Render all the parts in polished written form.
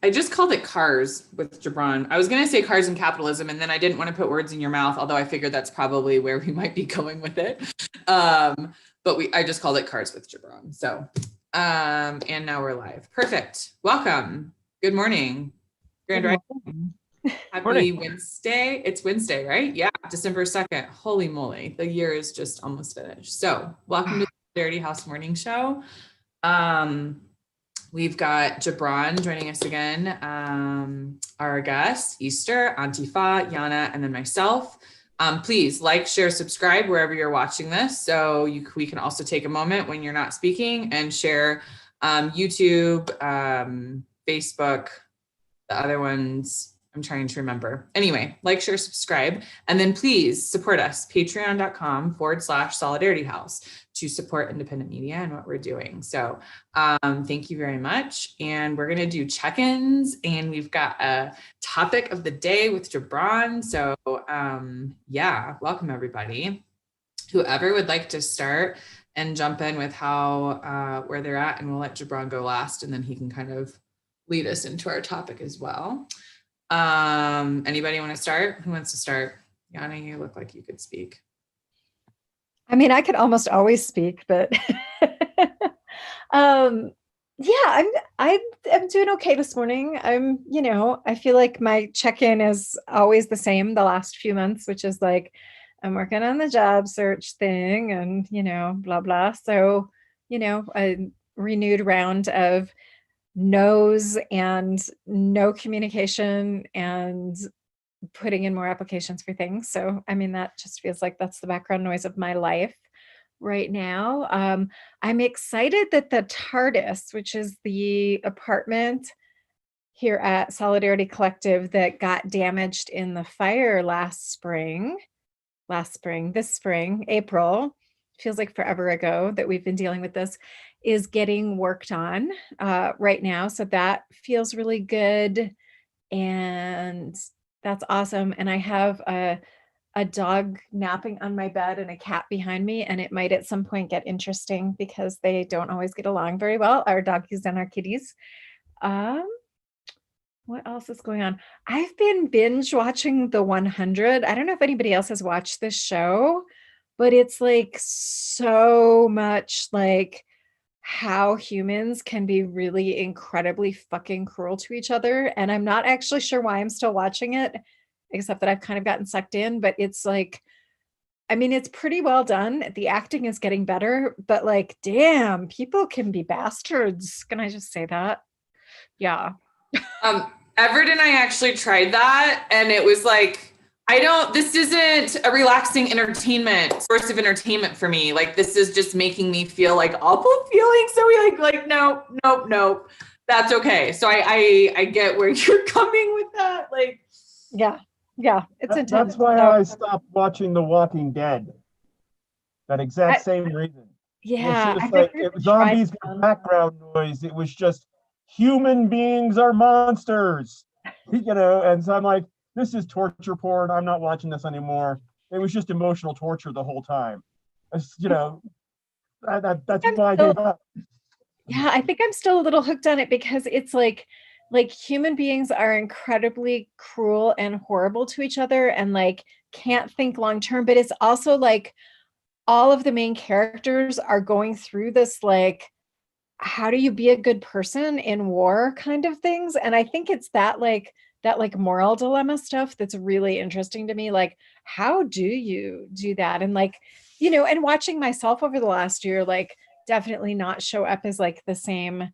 I just called it Cars with Jibran. I was going to say Cars and Capitalism, and then I didn't want to put words in your mouth, although I figured that's probably where we might be going with it. But I just called it Cars with Jibran. So, and now we're live. Perfect. Welcome. Good morning. Grand Rising. Happy Wednesday. It's Wednesday, right? Yeah, December 2nd. Holy moly. The year is just almost finished. So welcome to the Dirty House Morning Show. We've got Jibran joining us again, our guest, Easter, Antifa, Yana, and then myself. Please like, share, subscribe wherever you're watching this. So we can also take a moment when you're not speaking and share YouTube, Facebook, the other ones. I'm trying to remember. Anyway, like, share, subscribe, and then please support us, patreon.com/Solidarity House to support independent media and what we're doing. So thank you very much. And we're gonna do check-ins, and we've got a topic of the day with Jibran. So yeah, welcome everybody. Whoever would like to start and jump in with how, where they're at, and we'll let Jibran go last, and then he can kind of lead us into our topic as well. Anybody want to start? Who wants to start? Yana, you look like you could speak. I mean, I could almost always speak, but yeah, I'm doing okay this morning. I feel like my check-in is always the same the last few months, which is like I'm working on the job search thing and, blah, blah. So, a renewed round of no's and no communication and putting in more applications for things. So, I mean, that just feels like that's the background noise of my life right now. I'm excited that the TARDIS, which is the apartment here at Solidarity Collective that got damaged in the fire this spring, April, feels like forever ago that we've been dealing with this, is getting worked on right now. So that feels really good. And that's awesome. And I have a dog napping on my bed and a cat behind me. And it might at some point get interesting because they don't always get along very well, our doggies and our kitties. What else is going on? I've been binge watching The 100. I don't know if anybody else has watched this show, but it's like so much like how humans can be really incredibly fucking cruel to each other. And I'm not actually sure why I'm still watching it, except that I've kind of gotten sucked in, but it's like, I mean, it's pretty well done. The acting is getting better, but like, damn, people can be bastards. Can I just say that? Yeah. Everett and I actually tried that, and it was like, this isn't a relaxing source of entertainment for me. Like, this is just making me feel like awful feelings. So we like, no, that's okay. So I get where you're coming with that. Like, yeah, it's intense. That's why I stopped watching The Walking Dead. That exact same reason. Yeah. It's just like zombies with background noise. It was just human beings are monsters, and so I'm like, this is torture porn. I'm not watching this anymore. It was just emotional torture the whole time. That's why I gave up. Yeah, I think I'm still a little hooked on it because it's like human beings are incredibly cruel and horrible to each other and like can't think long term, but it's also like all of the main characters are going through this like, how do you be a good person in war kind of things. And I think it's that moral dilemma stuff that's really interesting to me. Like, how do you do that? And like, and watching myself over the last year, like definitely not show up as like the same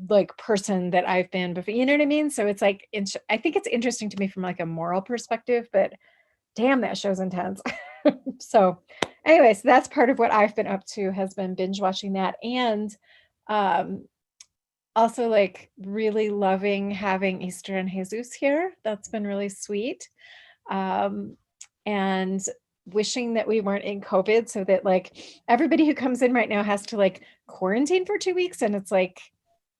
like person that I've been before, you know what I mean? So it's like, I think it's interesting to me from like a moral perspective, but damn, that show's intense. So anyway, so that's part of what I've been up to, has been binge watching that. And also like really loving having Easter and Jesus here. That's been really sweet. And wishing that we weren't in COVID so that like everybody who comes in right now has to like quarantine for 2 weeks. And it's like,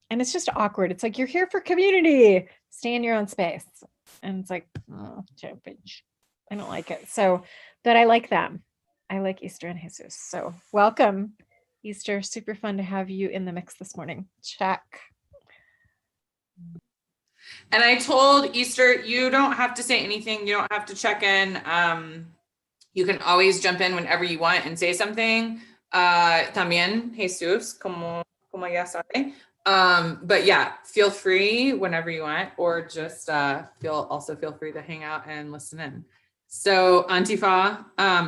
and it's just awkward. It's like, you're here for community, stay in your own space. And it's like, oh, I don't like it. So, but I like them. I like Easter and Jesus. So welcome, Easter. Super fun to have you in the mix this morning. Check. And I told Easter, you don't have to say anything. You don't have to check in. You can always jump in whenever you want and say something. También, Jesus, como ya sabe. But yeah, feel free whenever you want, or just also feel free to hang out and listen in. So Antifa,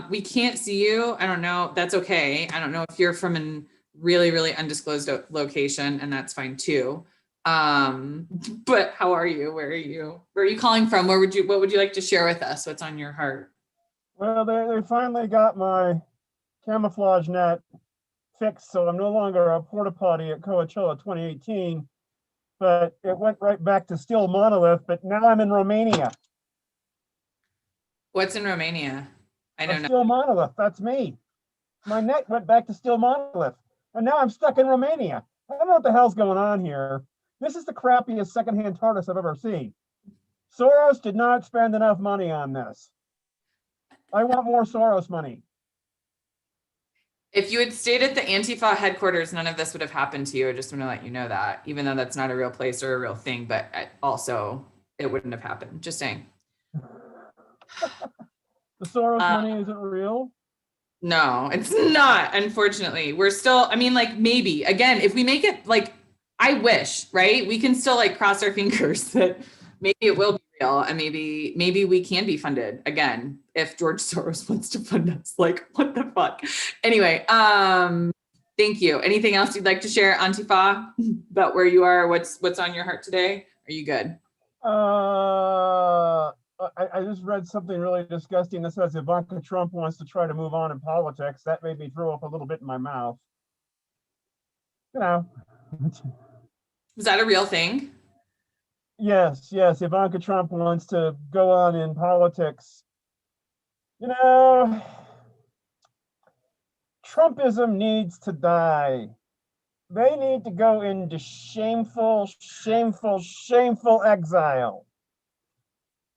we can't see you. I don't know. That's okay. I don't know if you're from a really, really undisclosed location, and that's fine too. But how are you? Where are you? Where are you calling from? What would you like to share with us? What's on your heart? Well, they finally got my camouflage net fixed, so I'm no longer a porta potty at Coachella 2018, but it went right back to still monolith, but now I'm in Romania. What's in Romania? I don't know. Still monolith, that's me. My net went back to still monolith, and now I'm stuck in Romania. I don't know what the hell's going on here. This is the crappiest secondhand TARDIS I've ever seen. Soros did not spend enough money on this. I want more Soros money. If you had stayed at the Antifa headquarters, none of this would have happened to you. I just want to let you know that, even though that's not a real place or a real thing, but also it wouldn't have happened. Just saying. The Soros money isn't real? No, it's not, unfortunately. We're still, I mean, like, maybe, again, if we make it, like, I wish, right? We can still, like, cross our fingers that maybe it will be real, and maybe we can be funded again if George Soros wants to fund us. Like, what the fuck? Anyway, thank you. Anything else you'd like to share, Antifa, about where you are? What's on your heart today? Are you good? I just read something really disgusting that says Ivanka Trump wants to try to move on in politics. That made me throw up a little bit in my mouth. You know. Was that a real thing? Yes. Ivanka Trump wants to go on in politics. You know, Trumpism needs to die. They need to go into shameful exile.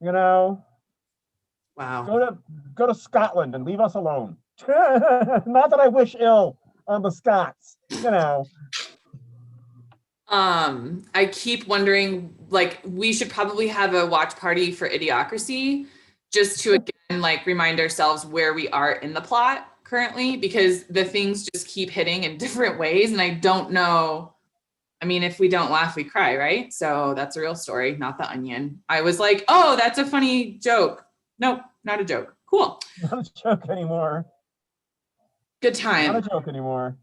You know, wow. Go to Scotland and leave us alone. Not that I wish ill on the Scots, you know. I keep wondering, like, we should probably have a watch party for Idiocracy, just to again, like, remind ourselves where we are in the plot currently, because the things just keep hitting in different ways, and I don't know. I mean, if we don't laugh, we cry, right? So that's a real story, not The Onion. I was like, oh, that's a funny joke. Nope, not a joke. Cool. Not a joke anymore. Good time. Not a joke anymore.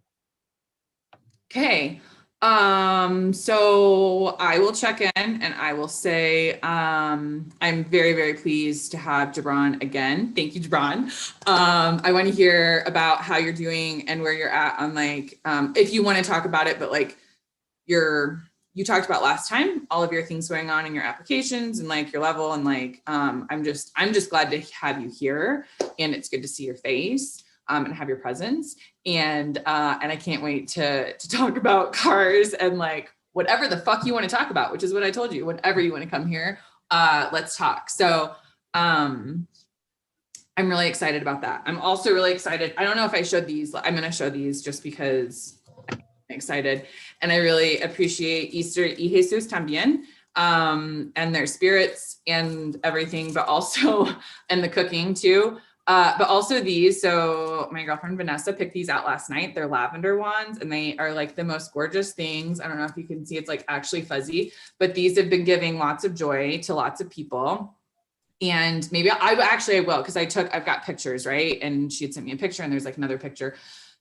Okay. So I will check in and I will say, I'm very, very pleased to have Jibran again. Thank you, Jibran. I want to hear about how you're doing and where you're at on, like, if you want to talk about it, but like, you talked about last time, all of your things going on in your applications and like your level, and like, I'm just glad to have you here, and it's good to see your face, and have your presence. And I can't wait to talk about cars and like whatever the fuck you want to talk about, which is what I told you, whenever you want to come here, let's talk. So, I'm really excited about that. I'm also really excited. I don't know if I showed these. I'm going to show these just because I'm excited. And I really appreciate Easter y Jesus también, and their spirits and everything, but also, and the cooking too. But also these. So my girlfriend Vanessa picked these out last night. They're lavender ones, and they are like the most gorgeous things. I don't know if you can see, it's like actually fuzzy, but these have been giving lots of joy to lots of people. And maybe I will, because I've got pictures, right? And she had sent me a picture, and there's like another picture,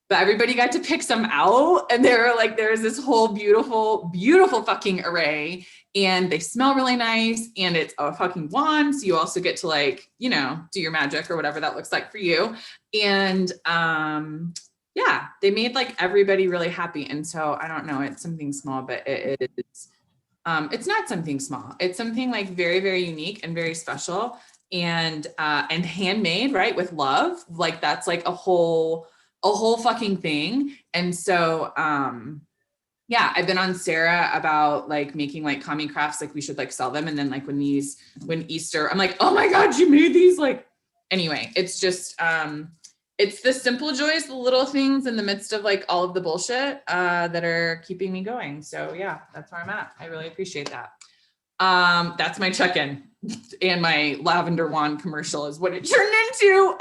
but everybody got to pick some out, and they were like, there's this whole beautiful, beautiful fucking array, and they smell really nice, and it's a fucking wand. So you also get to, like, you know, do your magic or whatever that looks like for you. And yeah, they made like everybody really happy. And so I don't know, it's something small, but it's not something small. It's something like very, very unique and very special, and handmade, right? With love. Like that's like a whole fucking thing. And so, yeah, I've been on Sarah about like making like kami crafts, like we should like sell them. And then like when Easter, I'm like, oh my God, you made these. Like, anyway, it's just, it's the simple joys, the little things in the midst of like all of the bullshit that are keeping me going. So yeah, that's where I'm at. I really appreciate that. That's my check-in, and my lavender wand commercial is what it turned into.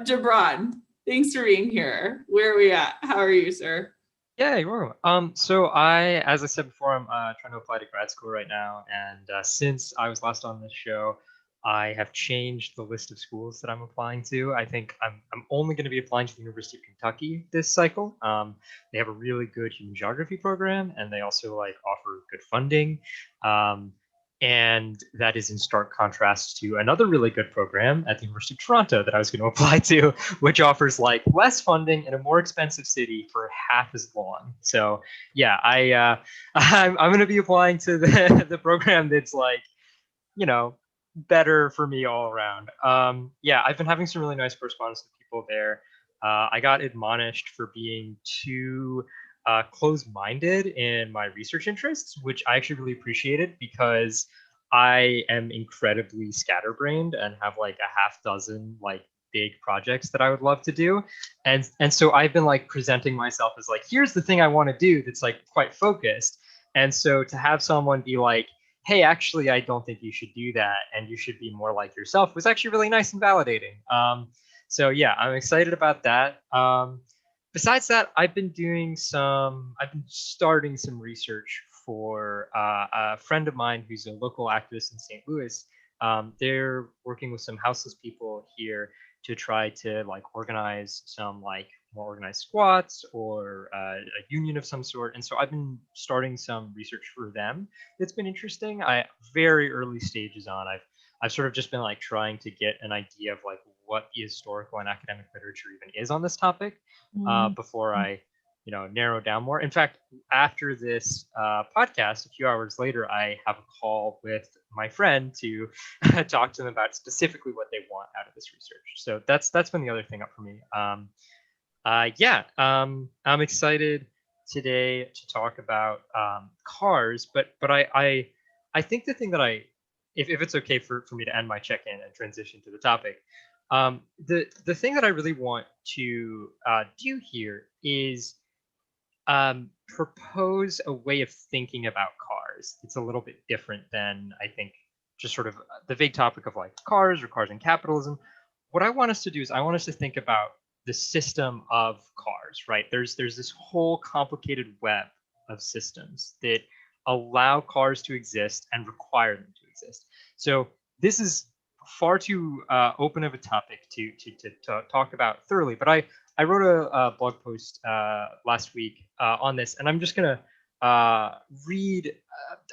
Jibran, thanks for being here. Where are we at? How are you, sir? Yeah, you're welcome. So as I said before, I'm trying to apply to grad school right now, and since I was last on this show, I have changed the list of schools that I'm applying to. I think I'm only going to be applying to the University of Kentucky this cycle. They have a really good human geography program, and they also like offer good funding. And that is in stark contrast to another really good program at the University of Toronto that I was going to apply to, which offers like less funding in a more expensive city for half as long. So yeah, I'm going to be applying to the program that's like, you know, better for me all around. Yeah, I've been having some really nice correspondence with people there. I got admonished for being too closed-minded in my research interests, which I actually really appreciated because I am incredibly scatterbrained and have like a half dozen like big projects that I would love to do. And so I've been like presenting myself as like, here's the thing I want to do that's like quite focused. And so to have someone be like, hey, actually, I don't think you should do that, and you should be more like yourself was actually really nice and validating. So yeah, I'm excited about that. Besides that, I've been starting some research for a friend of mine who's a local activist in St. Louis. They're working with some houseless people here to try to like organize some like more organized squats or a union of some sort. And so I've been starting some research for them. It's been interesting. I very early stages on. I've sort of just been like trying to get an idea of like what the historical and academic literature even is on this topic before I, narrow down more. In fact, after this podcast, a few hours later, I have a call with my friend to talk to them about specifically what they want out of this research. So that's been the other thing up for me. I'm excited today to talk about cars, but I think the thing that if it's okay for me to end my check-in and transition to the topic, the thing that I really want to do here is propose a way of thinking about cars. It's a little bit different than I think just sort of the vague topic of like cars or cars and capitalism. What I want us to do is I want us to think about the system of cars, right? There's this whole complicated web of systems that allow cars to exist and require them to exist. So this is far too open of a topic to talk about thoroughly, but I wrote a blog post last week on this, and I'm just going to read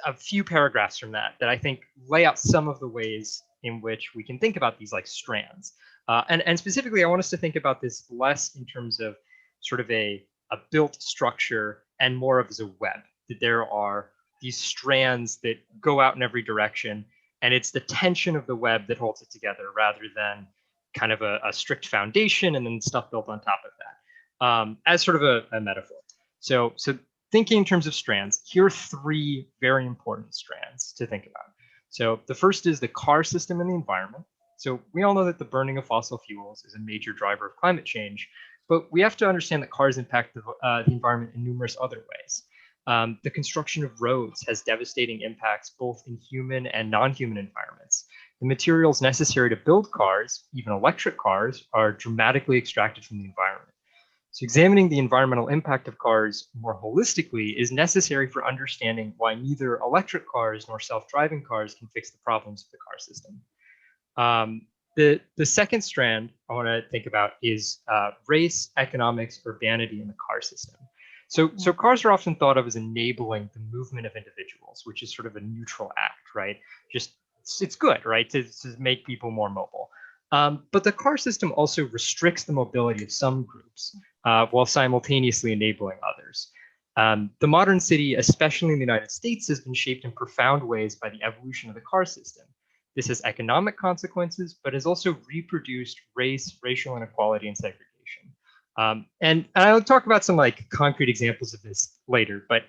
a few paragraphs from that I think lay out some of the ways in which we can think about these like strands. And specifically, I want us to think about this less in terms of sort of a built structure and more of as a web, that there are these strands that go out in every direction, and it's the tension of the web that holds it together rather than kind of a strict foundation and then stuff built on top of that, as sort of a metaphor. So thinking in terms of strands, here are three very important strands to think about. So the first is the car system and the environment. So we all know that the burning of fossil fuels is a major driver of climate change, but we have to understand that cars impact the environment in numerous other ways. The construction of roads has devastating impacts both in human and non-human environments. The materials necessary to build cars, even electric cars, are dramatically extracted from the environment. So examining the environmental impact of cars more holistically is necessary for understanding why neither electric cars nor self-driving cars can fix the problems of the car system. The second strand I want to think about is race, economics, urbanity in the car system. So cars are often thought of as enabling the movement of individuals, which is sort of a neutral act, right? Just it's good, right, to make people more mobile. But the car system also restricts the mobility of some groups while simultaneously enabling others. The modern city, especially in the United States, has been shaped in profound ways by the evolution of the car system. This has economic consequences, but has also reproduced race, racial inequality, and segregation. And I'll talk about some like concrete examples of this later, but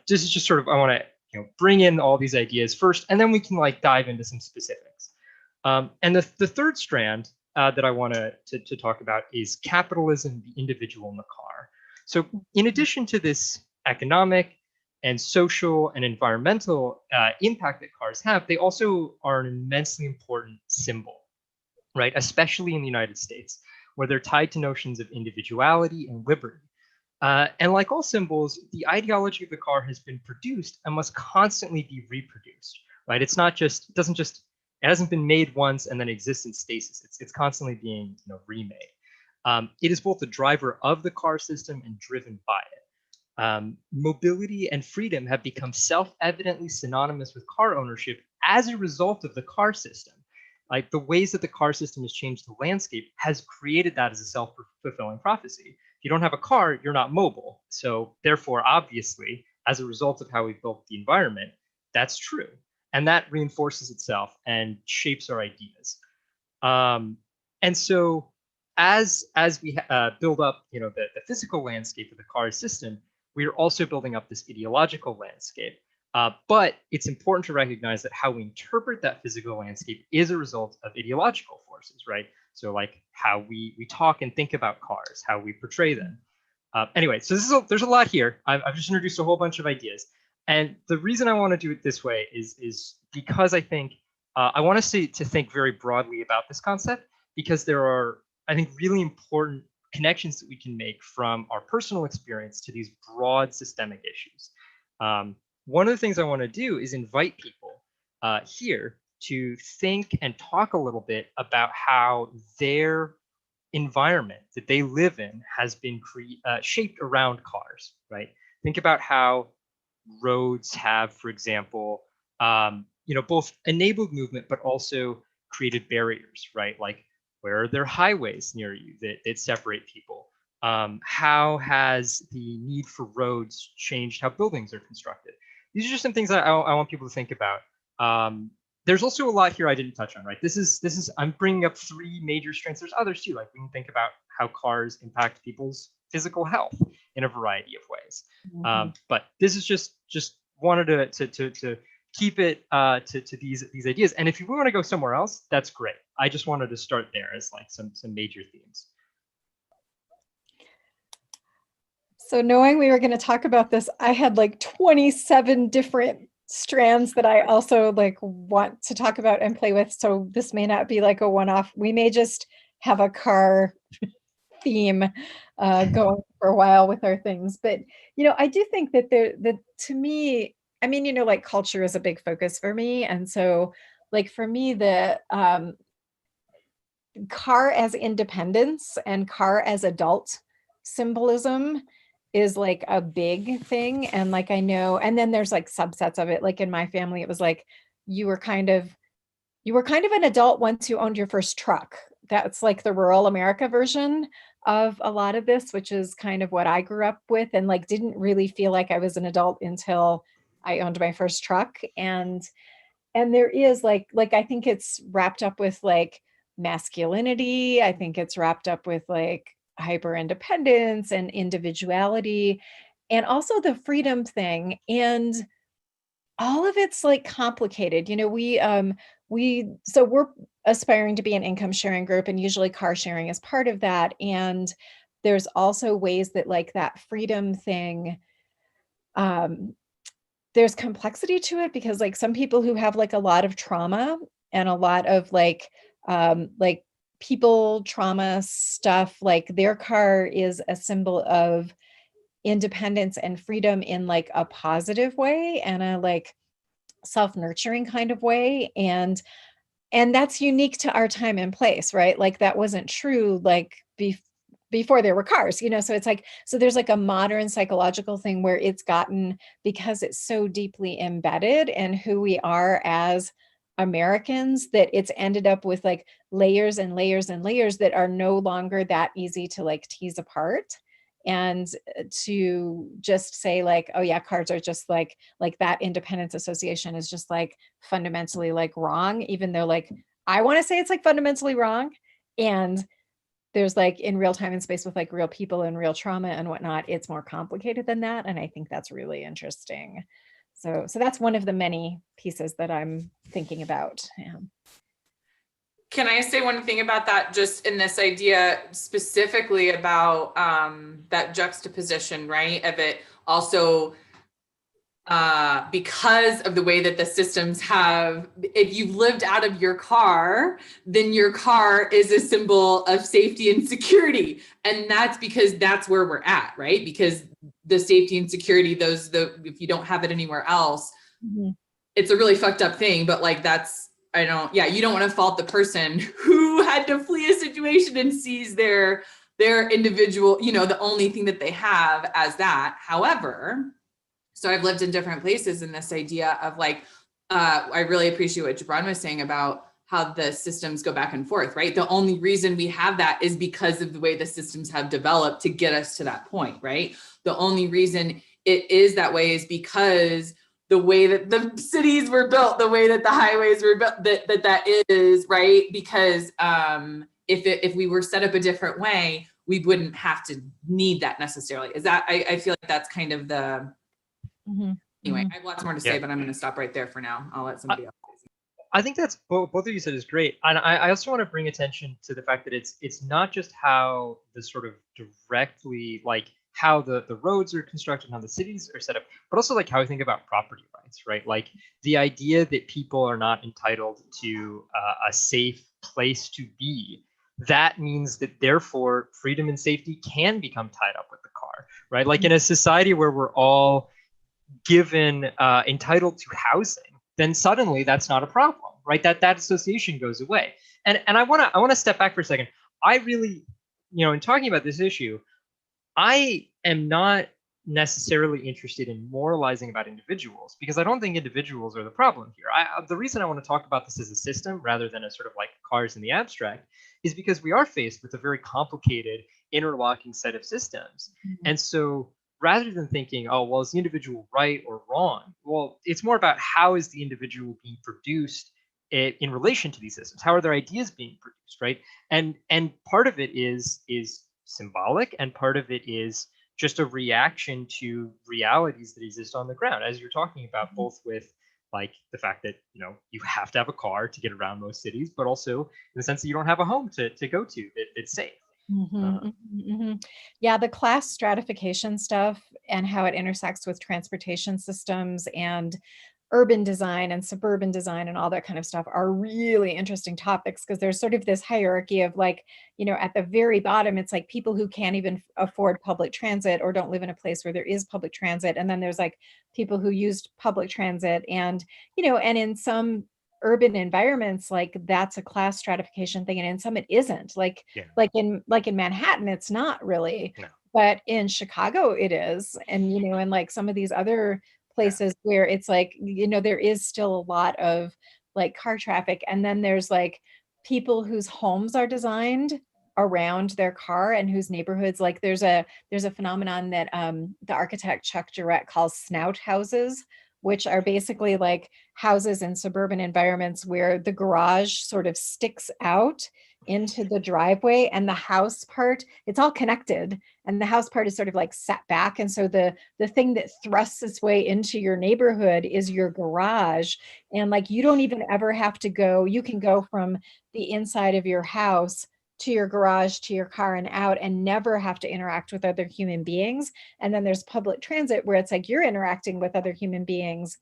this is just sort of, I want to bring in all these ideas first, and then we can like dive into some specifics. And the third strand that I want to talk about is capitalism, the individual in the car. So in addition to this economic, and social and environmental impact that cars have, they also are an immensely important symbol, right? Especially in the United States, where they're tied to notions of individuality and liberty. And like all symbols, the ideology of the car has been produced and must constantly be reproduced, right? It's not just, it hasn't been made once and then exists in stasis. It's constantly being, remade. It is both the driver of the car system and driven by it. Mobility and freedom have become self-evidently synonymous with car ownership as a result of the car system. Like the ways that the car system has changed the landscape has created that as a self-fulfilling prophecy. If you don't have a car, you're not mobile. So therefore, obviously, as a result of how we've built the environment, that's true. And that reinforces itself and shapes our ideas. And so as we build up, the physical landscape of the car system, we are also building up this ideological landscape. But it's important to recognize that how we interpret that physical landscape is a result of ideological forces, right? So like how we talk and think about cars, how we portray them. Anyway, so there's a lot here. I've just introduced a whole bunch of ideas. And the reason I want to do it this way is because I think I want us to think very broadly about this concept, because there are, I think, really important connections that we can make from our personal experience to these broad systemic issues. One of the things I want to do is invite people here to think and talk a little bit about how their environment that they live in has been shaped around cars, right? Think about how roads have, for example, both enabled movement, but also created barriers, right? Like, where are there highways near you that separate people? How has the need for roads changed how buildings are constructed? These are just some things that I want people to think about. There's also a lot here I didn't touch on, right? This is I'm bringing up three major strengths. There's others too, like we can think about how cars impact people's physical health in a variety of ways. But this is just wanted to keep it to these ideas. And if you want to go somewhere else, that's great. I just wanted to start there as like some major themes. So knowing we were going to talk about this, I had like 27 different strands that I also like want to talk about and play with. So this may not be like a one-off. We may just have a car theme going for a while with our things. But, I do think that to me, I mean, like culture is a big focus for me. And so like for me, the car as independence and car as adult symbolism is like a big thing. And like, I know, and then there's like subsets of it. Like in my family, it was like, you were kind of an adult once you owned your first truck. That's like the rural America version of a lot of this, which is kind of what I grew up with, and like, didn't really feel like I was an adult until I owned my first truck. And there is like, I think it's wrapped up with like masculinity. I think it's wrapped up with like hyper independence and individuality, and also the freedom thing. And all of it's like complicated. So we're aspiring to be an income sharing group, and usually car sharing is part of that. And there's also ways that like that freedom thing, there's complexity to it, because like some people who have like a lot of trauma and a lot of like people trauma stuff, like their car is a symbol of independence and freedom in like a positive way and a like self-nurturing kind of way. And that's unique to our time and place, right? Like that wasn't true like before there were cars, so it's like, so there's like a modern psychological thing where it's gotten, because it's so deeply embedded in who we are as Americans, that it's ended up with like layers and layers and layers that are no longer that easy to like tease apart. And to just say like, oh yeah, cars are just like that independence association is just like fundamentally like wrong, even though like I want to say it's like fundamentally wrong. And there's like in real time and space with like real people and real trauma and whatnot, it's more complicated than that. And I think that's really interesting. So that's one of the many pieces that I'm thinking about. Yeah. Can I say one thing about that, just in this idea specifically about that juxtaposition, right? Of it also because of the way that the systems have, if you've lived out of your car, then your car is a symbol of safety and security. And that's because that's where we're at, right? Because the safety and security, if you don't have it anywhere else, it's a really fucked up thing. But like, you don't want to fault the person who had to flee a situation and sees their individual, the only thing that they have as that. However, so I've lived in different places, and this idea of like, I really appreciate what Jibran was saying about how the systems go back and forth, right? The only reason we have that is because of the way the systems have developed to get us to that point, right? The only reason it is that way is because the way that the cities were built, the way that the highways were built, that is, right? Because if we were set up a different way, we wouldn't have to need that necessarily. Is that, I feel like that's kind of the, anyway, I have lots more to say, but I'm going to stop right there for now. I'll let somebody else. I think that's both of you said is great, and I also want to bring attention to the fact that it's not just how the sort of directly like how the roads are constructed, how the cities are set up, but also like how I think about property rights, right? Like the idea that people are not entitled to a safe place to be. That means that therefore freedom and safety can become tied up with the car, right? Like in a society where we're all given entitled to housing, then suddenly that's not a problem, right? That association goes away. And I want to step back for a second. I really, in talking about this issue, I am not necessarily interested in moralizing about individuals, because I don't think individuals are the problem here. The reason I want to talk about this as a system rather than a sort of like cars in the abstract is because we are faced with a very complicated interlocking set of systems. And so rather than thinking, oh, well, is the individual right or wrong? Well, it's more about how is the individual being produced in relation to these systems? How are their ideas being produced, right? And part of it is symbolic, and part of it is just a reaction to realities that exist on the ground, as you're talking about, both with like the fact that you have to have a car to get around most cities, but also in the sense that you don't have a home to go to that's safe. Yeah, the class stratification stuff and how it intersects with transportation systems and urban design and suburban design and all that kind of stuff are really interesting topics, because there's sort of this hierarchy of like, at the very bottom, it's like people who can't even afford public transit or don't live in a place where there is public transit. And then there's like people who used public transit and, and in some urban environments, like that's a class stratification thing. And in some it isn't, like in Manhattan, it's not really, but in Chicago it is. And, and like some of these other places where it's like, there is still a lot of like car traffic. And then there's like people whose homes are designed around their car and whose neighborhoods, like there's a phenomenon that the architect Chuck Jarrett calls snout houses, which are basically like houses in suburban environments where the garage sort of sticks out into the driveway, and the house part, it's all connected, and the house part is sort of like set back. And so the thing that thrusts its way into your neighborhood is your garage. And like, you don't even ever have to go, you can go from the inside of your house to your garage, to your car and out, and never have to interact with other human beings. And then there's public transit where it's like you're interacting with other human beings,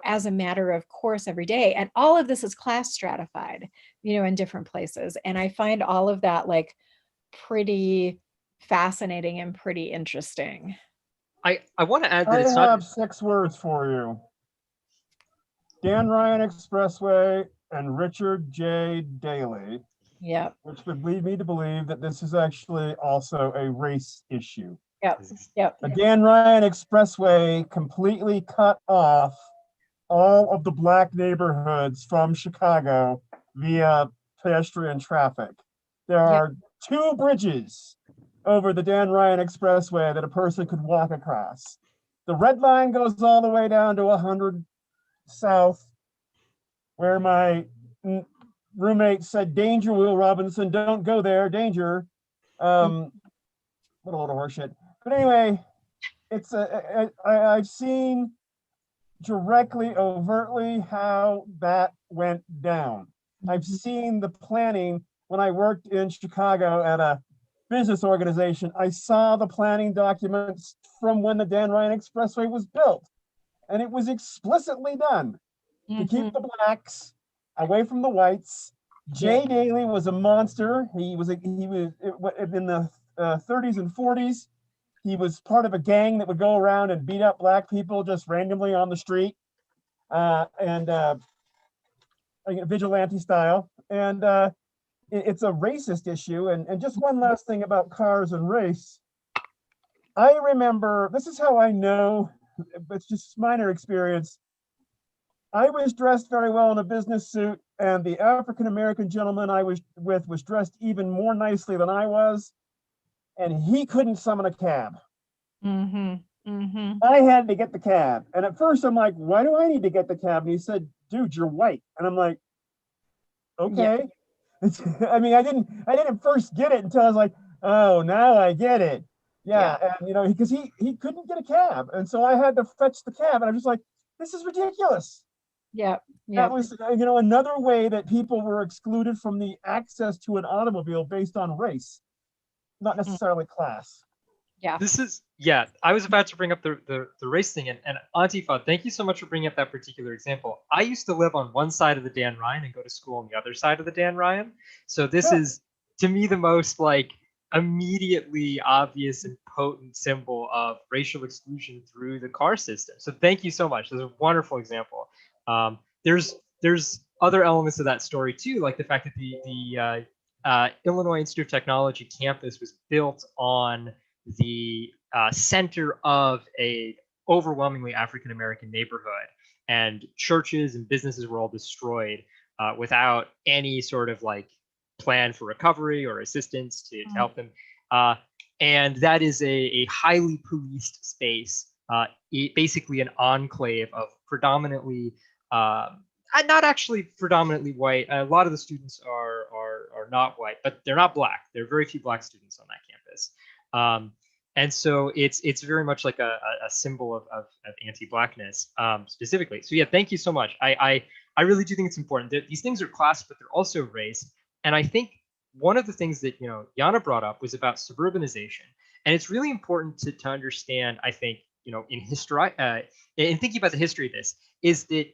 as a matter of course every day. And all of this is class stratified, in different places. And I find all of that like pretty fascinating and pretty interesting. I want to add that I have 6 words for you. Dan Ryan Expressway and Richard J. Daley. Yeah. Which would lead me to believe that this is actually also a race issue. Yep. The Dan Ryan Expressway completely cut off all of the Black neighborhoods from Chicago via pedestrian traffic. There are 2 bridges over the Dan Ryan Expressway that a person could walk across. The red line goes all the way down to 100 South, where my roommate said, "Danger, Will Robinson, don't go there, danger." What a little horseshit. But anyway, it's I've seen directly, overtly how that went down. I've seen the planning when I worked in Chicago at a business organization. I saw the planning documents from when the Dan Ryan Expressway was built. and it was explicitly done to keep Mhm. the blacks away from the whites. Jay Daly was a monster. He was in the 30s and 40s. He was part of a gang that would go around and beat up black people just randomly on the street, and vigilante style. And it's a racist issue. And just one last thing about cars and race. I remember, this is how I know, it's just minor experience. I was dressed very well in a business suit, and the African-American gentleman I was with was dressed even more nicely than I was, and he couldn't summon a cab. Mhm. Mhm. I had to get the cab. And at first I'm like, why do I need to get the cab? And he said, dude, you're white. And I'm like, okay. I mean, I didn't first get it until I was like, oh, now I get it. Yeah. And because he couldn't get a cab. And so I had to fetch the cab. And I'm just like, this is ridiculous. Yep. That Yep. was, another way that people were excluded from the access to an automobile based on race, not necessarily class. Yeah. This is, yeah, I was about to bring up the race thing, and Antifa, thank you so much for bringing up that particular example. I used to live on one side of the Dan Ryan and go to school on the other side of the Dan Ryan. So this is, to me, the most like immediately obvious and potent symbol of racial exclusion through the car system. So thank you so much. This is a wonderful example. There's other elements of that story too, like the fact that the Illinois Institute of Technology campus was built on the center of a overwhelmingly African American neighborhood, and churches and businesses were all destroyed without any sort of like plan for recovery or assistance to help them. And that is a highly policed space, basically an enclave of predominantly, not actually predominantly white. A lot of the students are not white, but they're not black. There are very few black students on that campus. And so it's very much like a symbol of anti-blackness specifically. So yeah, thank you so much. I really do think it's important that these things are class, but they're also race. And I think one of the things that Yana brought up was about suburbanization, and it's really important to understand. I think in history, in thinking about the history of this, is that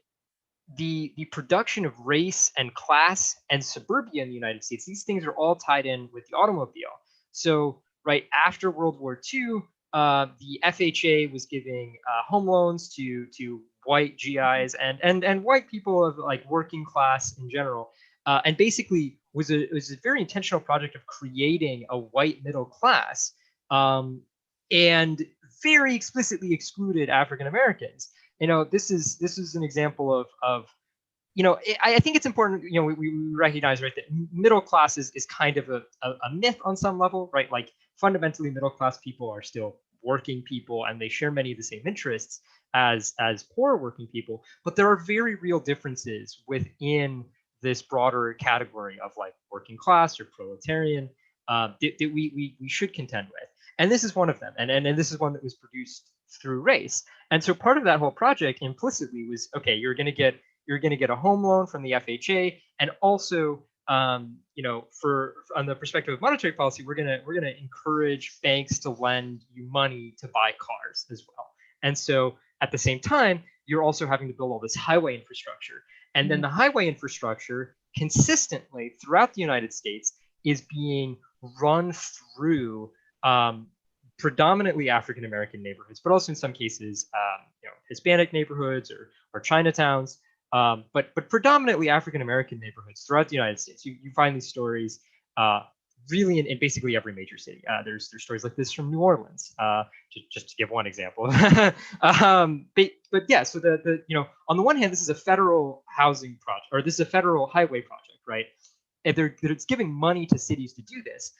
the production of race and class and suburbia in the United States, these things are all tied in with the automobile. So right after World War II, the FHA was giving home loans to white GIs and white people of like working class in general, and basically was a very intentional project of creating a white middle class, and very explicitly excluded African Americans. This is an example of I think it's important, we recognize, right, that middle class is kind of a myth on some level, right? Like fundamentally middle class people are still working people, and they share many of the same interests as poor working people, but there are very real differences within this broader category of like working class or proletarian that we should contend with. And this is one of them. And this is one that was produced through race. And so part of that whole project implicitly was, okay, you're going to get a home loan from the FHA, and also, for on the perspective of monetary policy, we're gonna encourage banks to lend you money to buy cars as well. And so at the same time, you're also having to build all this highway infrastructure, and then the highway infrastructure consistently throughout the United States is being run through predominantly African American neighborhoods, but also in some cases, Hispanic neighborhoods or Chinatowns. But predominantly African American neighborhoods throughout the United States. You find these stories really in basically every major city. There's stories like this from New Orleans, just to give one example. But yeah, so the on the one hand, this is a federal housing project, or this is a federal highway project, right? And it's giving money to cities to do this.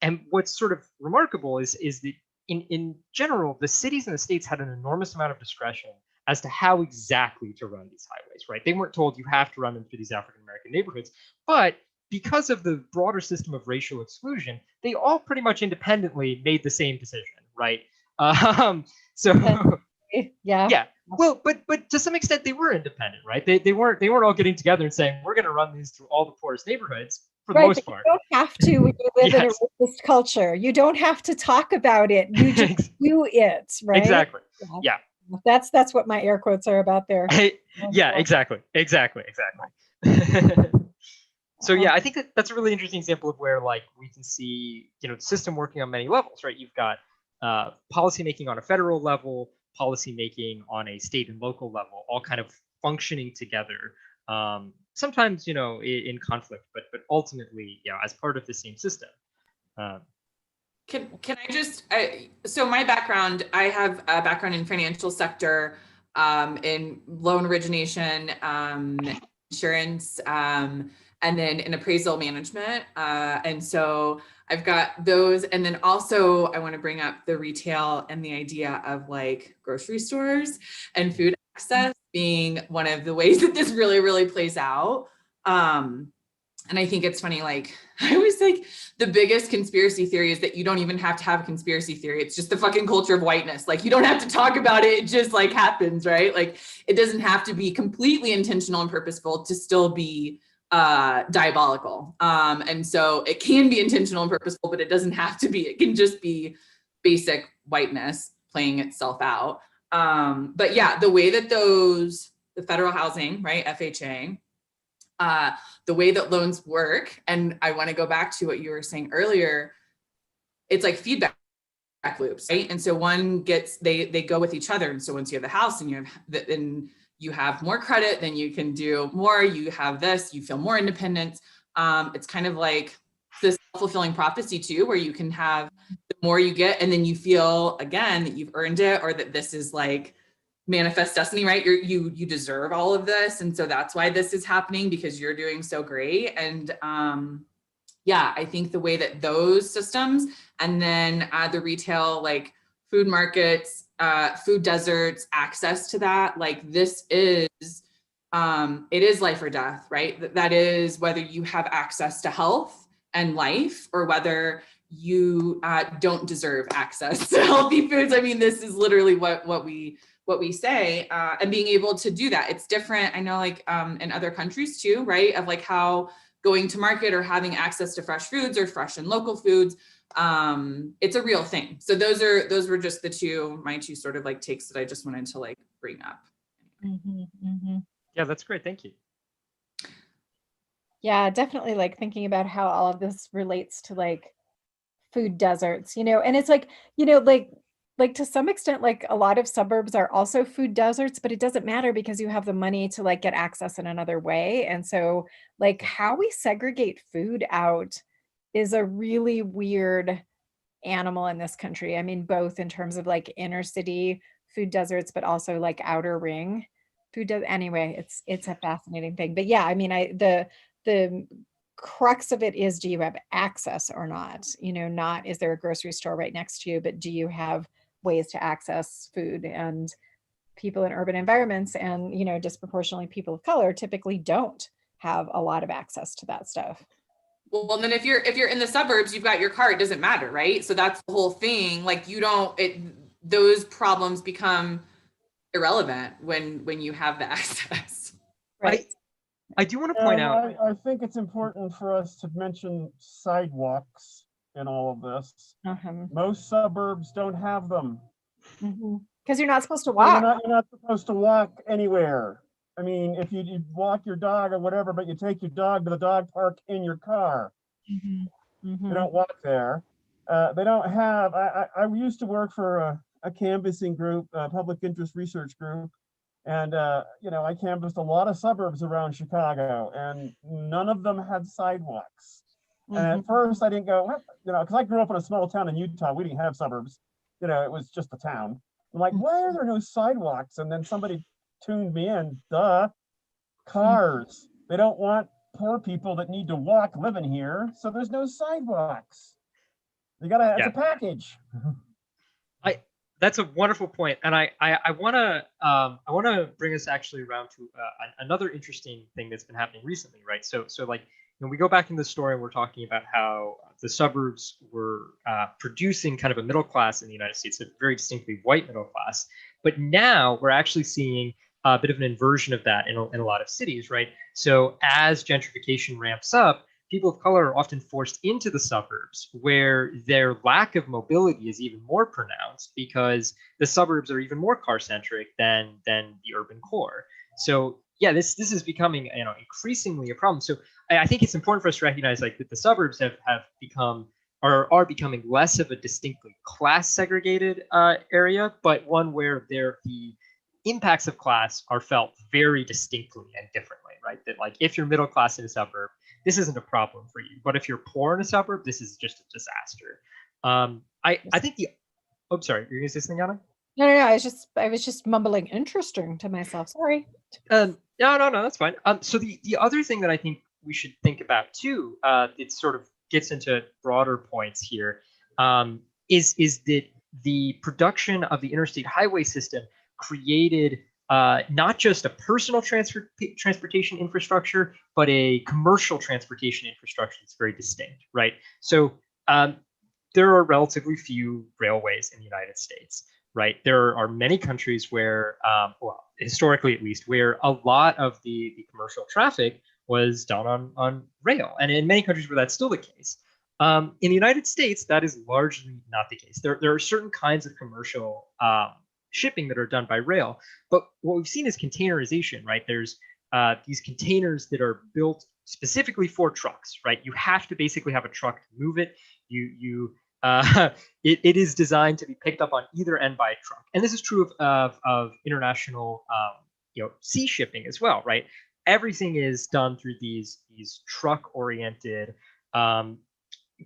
And what's sort of remarkable is that in general, the cities and the states had an enormous amount of discretion as to how exactly to run these highways, right? They weren't told you have to run them through these African American neighborhoods, but because of the broader system of racial exclusion, they all pretty much independently made the same decision, right? So yeah. Well, but to some extent they were independent, right? They weren't all getting together and saying we're going to run these through all the poorest neighborhoods. For the most part. You don't have to when you live in a racist culture. You don't have to talk about it. You just do it, right? Exactly. Yeah. That's what my air quotes are about there. Yeah, exactly. So yeah, I think that's a really interesting example of where like we can see, the system working on many levels, right? You've got policy making on a federal level, policy making on a state and local level, all kind of functioning together. Sometimes, in conflict, but ultimately, as part of the same system. Can I just, so my background, I have a background in financial sector, in loan origination, insurance, and then in appraisal management. And so I've got those. And then also I want to bring up the retail and the idea of like grocery stores and food access being one of the ways that this really, really plays out. And I think it's funny, like, I always like the biggest conspiracy theory is that you don't even have to have a conspiracy theory. It's just the fucking culture of whiteness. Like, you don't have to talk about it. It just like happens, right? Like, it doesn't have to be completely intentional and purposeful to still be diabolical. And so it can be intentional and purposeful, but it doesn't have to be. It can just be basic whiteness playing itself out. But yeah, the way that the federal housing, right, FHA, the way that loans work, and I want to go back to what you were saying earlier, it's like feedback loops, right? And so one gets, they go with each other. And so once you have the house and then you have more credit, then you can do more, you have this, you feel more independence. It's kind of like this fulfilling prophecy too, where you can have the more you get, and then you feel again that you've earned it, or that this is like manifest destiny, right? You deserve all of this. And so that's why this is happening, because you're doing so great. And yeah, I think the way that those systems, and then the retail, like food markets, food deserts, access to that, like this is, it is life or death, right? That is whether you have access to health and life, or whether you don't deserve access to healthy foods. I mean, this is literally what we say, and being able to do that. It's different. I know, like in other countries too, right? Of like how going to market or having access to fresh foods or fresh and local foods, it's a real thing. So those were just my two sort of like takes that I just wanted to like bring up. Yeah, that's great. Thank you. Yeah, definitely like thinking about how all of this relates to like food deserts, and it's like, like to some extent, like a lot of suburbs are also food deserts, but it doesn't matter because you have the money to like get access in another way. And so like how we segregate food out is a really weird animal in this country. I mean, both in terms of like inner city food deserts, but also like outer ring food desert. Anyway, it's a fascinating thing. But yeah, I mean, the crux of it is, do you have access or not? Not is there a grocery store right next to you, but do you have ways to access food? And people in urban environments and, disproportionately people of color typically don't have a lot of access to that stuff. Well, and then if you're in the suburbs, you've got your car, it doesn't matter, right? So that's the whole thing. Like those problems become irrelevant when you have the access. Right. I do want to point out. I think it's important for us to mention sidewalks in all of this. Most suburbs don't have them. Because you're not supposed to walk. You're not supposed to walk anywhere. I mean, if you walk your dog or whatever, but you take your dog to the dog park in your car. You don't walk there. They don't have, I used to work for a canvassing group, a public interest research group. And, I canvassed a lot of suburbs around Chicago, and none of them had sidewalks. And at first I didn't go, because I grew up in a small town in Utah. We didn't have suburbs. It was just a town. I'm like, why are there no sidewalks? And then somebody tuned me in, cars. They don't want poor people that need to walk living here. So there's no sidewalks. It's a package. That's a wonderful point, and I want to bring us actually around to another interesting thing that's been happening recently, right? So like when we go back in the story and we're talking about how the suburbs were producing kind of a middle class in the United States, a very distinctly white middle class, but now we're actually seeing a bit of an inversion of that in a lot of cities, right? So as gentrification ramps up, people of color are often forced into the suburbs where their lack of mobility is even more pronounced because the suburbs are even more car centric than the urban core. So yeah, this is becoming, you know, increasingly a problem. So I think it's important for us to recognize like that the suburbs have become are becoming less of a distinctly class segregated area, but one where the impacts of class are felt very distinctly and differently, right? That like if you're middle class in a suburb, this isn't a problem for you, but if you're poor in a suburb, this is just a disaster. I think the oh sorry, you're gonna say something, Yana? No, no, no. I was just mumbling interesting to myself. Sorry. No, that's fine. So the other thing that I think we should think about too, it sort of gets into broader points here, is that the production of the interstate highway system created not just a personal transportation infrastructure, but a commercial transportation infrastructure that's very distinct, right? So there are relatively few railways in the United States, right? There are many countries where, well, historically at least, where a lot of the commercial traffic was done on rail, and in many countries where that's still the case. In the United States, that is largely not the case. There are certain kinds of commercial shipping that are done by rail, but what we've seen is containerization, right? There's these containers that are built specifically for trucks, right? You have to basically have a truck to move it. It is designed to be picked up on either end by a truck, and this is true of international, sea shipping as well, right? Everything is done through these truck-oriented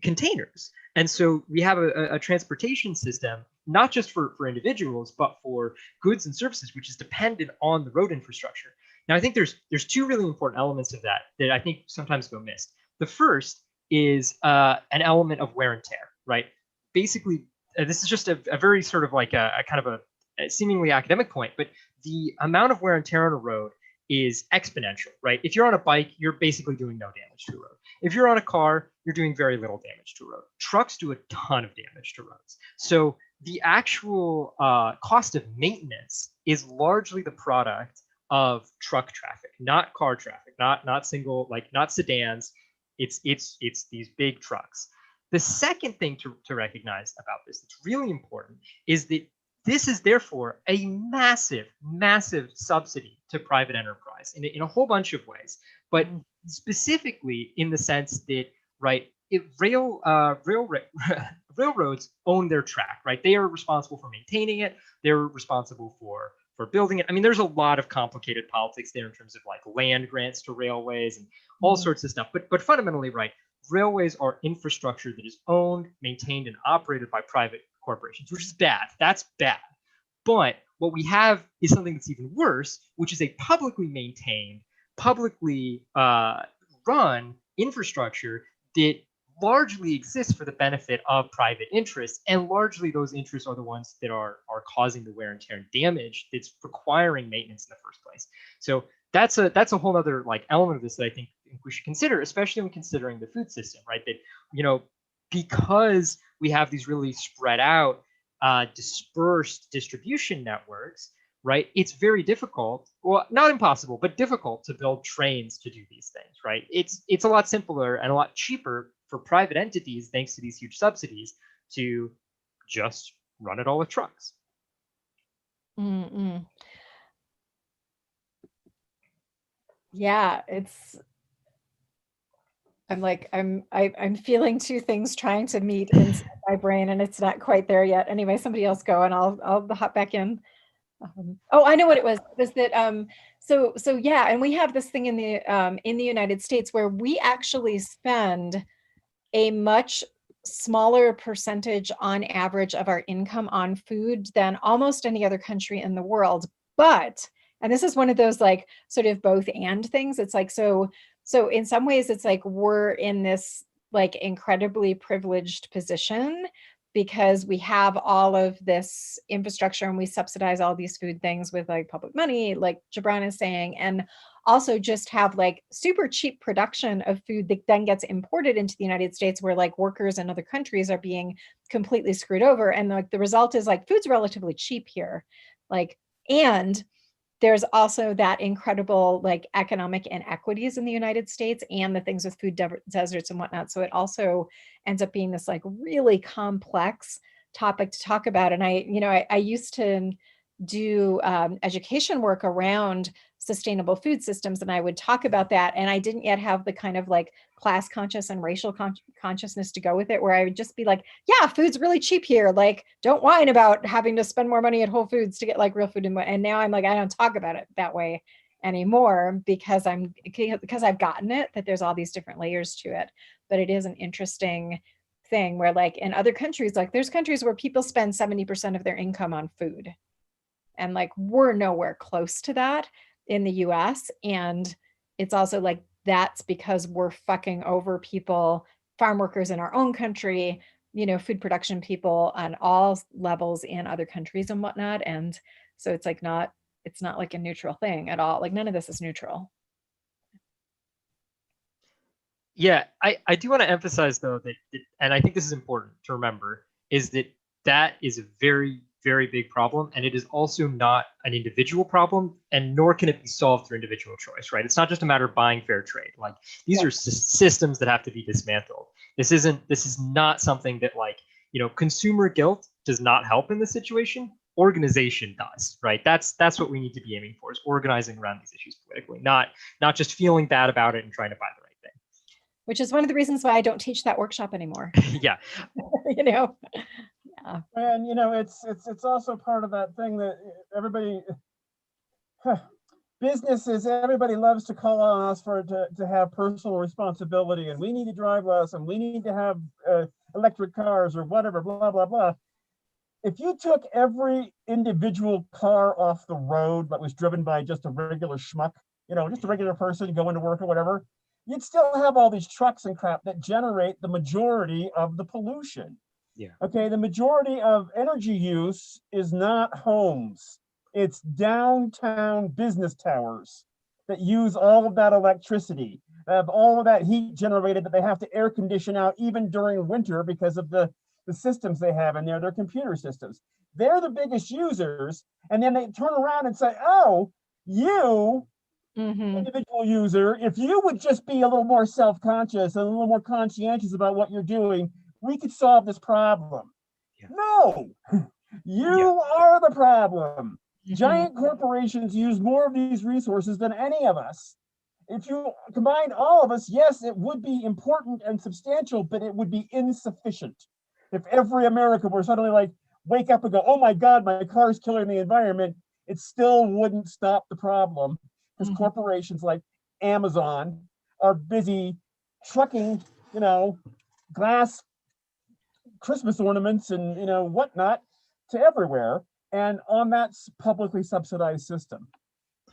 containers, and so we have a transportation system not just for individuals, but for goods and services, which is dependent on the road infrastructure. Now, I think there's two really important elements of that I think sometimes go missed. The first is an element of wear and tear, right? Basically, this is just a very sort of like a kind of a seemingly academic point, but the amount of wear and tear on a road is exponential, right? If you're on a bike, you're basically doing no damage to a road. If you're on a car, you're doing very little damage to a road. Trucks do a ton of damage to roads. So the actual cost of maintenance is largely the product of truck traffic, not car traffic, not single, like not sedans. It's these big trucks. The second thing to recognize about this that's really important is that this is therefore a massive, massive subsidy to private enterprise in a whole bunch of ways, but specifically in the sense that, right, railroads own their track, right? They are responsible for maintaining it. They're responsible for building it. I mean, there's a lot of complicated politics there in terms of like land grants to railways and all sorts of stuff. But fundamentally, right, railways are infrastructure that is owned, maintained, and operated by private corporations, which is bad. That's bad. But what we have is something that's even worse, which is a publicly maintained, publicly run infrastructure that largely exists for the benefit of private interests, and largely those interests are the ones that are causing the wear and tear and damage that's requiring maintenance in the first place. So that's a whole other like element of this that I think we should consider, especially when considering the food system, right? That, you know, because we have these really spread out, dispersed distribution networks, right? It's very difficult, well, not impossible, but difficult to build trains to do these things, right? It's a lot simpler and a lot cheaper for private entities, thanks to these huge subsidies, to just run it all with trucks. Mm-mm. Yeah, I'm feeling two things trying to meet inside my brain, and it's not quite there yet. Anyway, somebody else go, and I'll hop back in. Oh, I know what it was. It was that so yeah, and we have this thing in the United States where we actually spend a much smaller percentage on average of our income on food than almost any other country in the world. But, and this is one of those like sort of both and things. It's like, so in some ways it's like we're in this like incredibly privileged position because we have all of this infrastructure and we subsidize all these food things with like public money, like Jibran is saying, and also just have like super cheap production of food that then gets imported into the United States where like workers in other countries are being completely screwed over. And like the result is like food's relatively cheap here. Like, and there's also that incredible like economic inequities in the United States and the things with food deserts and whatnot. So it also ends up being this like really complex topic to talk about. And I used to do education work around sustainable food systems, and I would talk about that. And I didn't yet have the kind of like class conscious and racial consciousness to go with it, where I would just be like, yeah, food's really cheap here. Like, don't whine about having to spend more money at Whole Foods to get like real food. And now I'm like, I don't talk about it that way anymore because I've gotten it, that there's all these different layers to it. But it is an interesting thing where like in other countries, like there's countries where people spend 70% of their income on food. And like, we're nowhere close to that in the US. And it's also like, that's because we're fucking over people, farm workers in our own country, food production people on all levels in other countries and whatnot. And so it's like it's not like a neutral thing at all. Like none of this is neutral. Yeah, I do want to emphasize though that, and I think this is important to remember, is that is a very, very big problem, and it is also not an individual problem, and nor can it be solved through individual choice, right? It's not just a matter of buying fair trade. Like these are systems that have to be dismantled. This is not something that like, consumer guilt does not help in this situation. Organization does, right? That's what we need to be aiming for, is organizing around these issues politically, not just feeling bad about it and trying to buy the right thing. Which is one of the reasons why I don't teach that workshop anymore. Yeah. Yeah. And it's also part of that thing that everybody, businesses, everybody loves to call on us to have personal responsibility, and we need to drive less, and we need to have electric cars or whatever, blah blah blah. If you took every individual car off the road that was driven by just a regular schmuck, just a regular person going to work or whatever, you'd still have all these trucks and crap that generate the majority of the pollution. Yeah. Okay, the majority of energy use is not homes. It's downtown business towers that use all of that electricity, have all of that heat generated that they have to air condition out even during winter because of the systems they have in there, their computer systems. They're the biggest users. And then they turn around and say, oh, you, individual user, if you would just be a little more self-conscious and a little more conscientious about what you're doing, we could solve this problem. Yeah. No, you are the problem. Giant corporations use more of these resources than any of us. If you combine all of us, yes, it would be important and substantial, but it would be insufficient. If every American were suddenly like, wake up and go, oh my God, my car is killing the environment, it still wouldn't stop the problem, because corporations like Amazon are busy trucking, glass Christmas ornaments and whatnot to everywhere, and on that publicly subsidized system.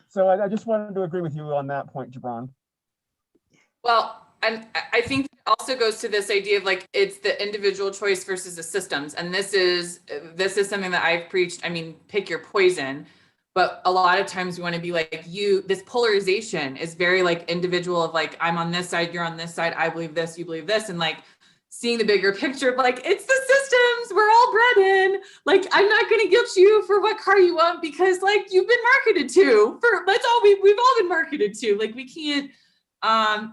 So I just wanted to agree with you on that point, Jibran. Well, and I think it also goes to this idea of like, it's the individual choice versus the systems. And this is something that I've preached. I mean, pick your poison. But a lot of times we want to be like, this polarization is very like individual, of like, I'm on this side, you're on this side, I believe this, you believe this. And like seeing the bigger picture of like, it's the systems we're all bred in. Like, I'm not going to guilt you for what car you want because like you've been marketed to, that's all we've all been marketed to. Like we can't,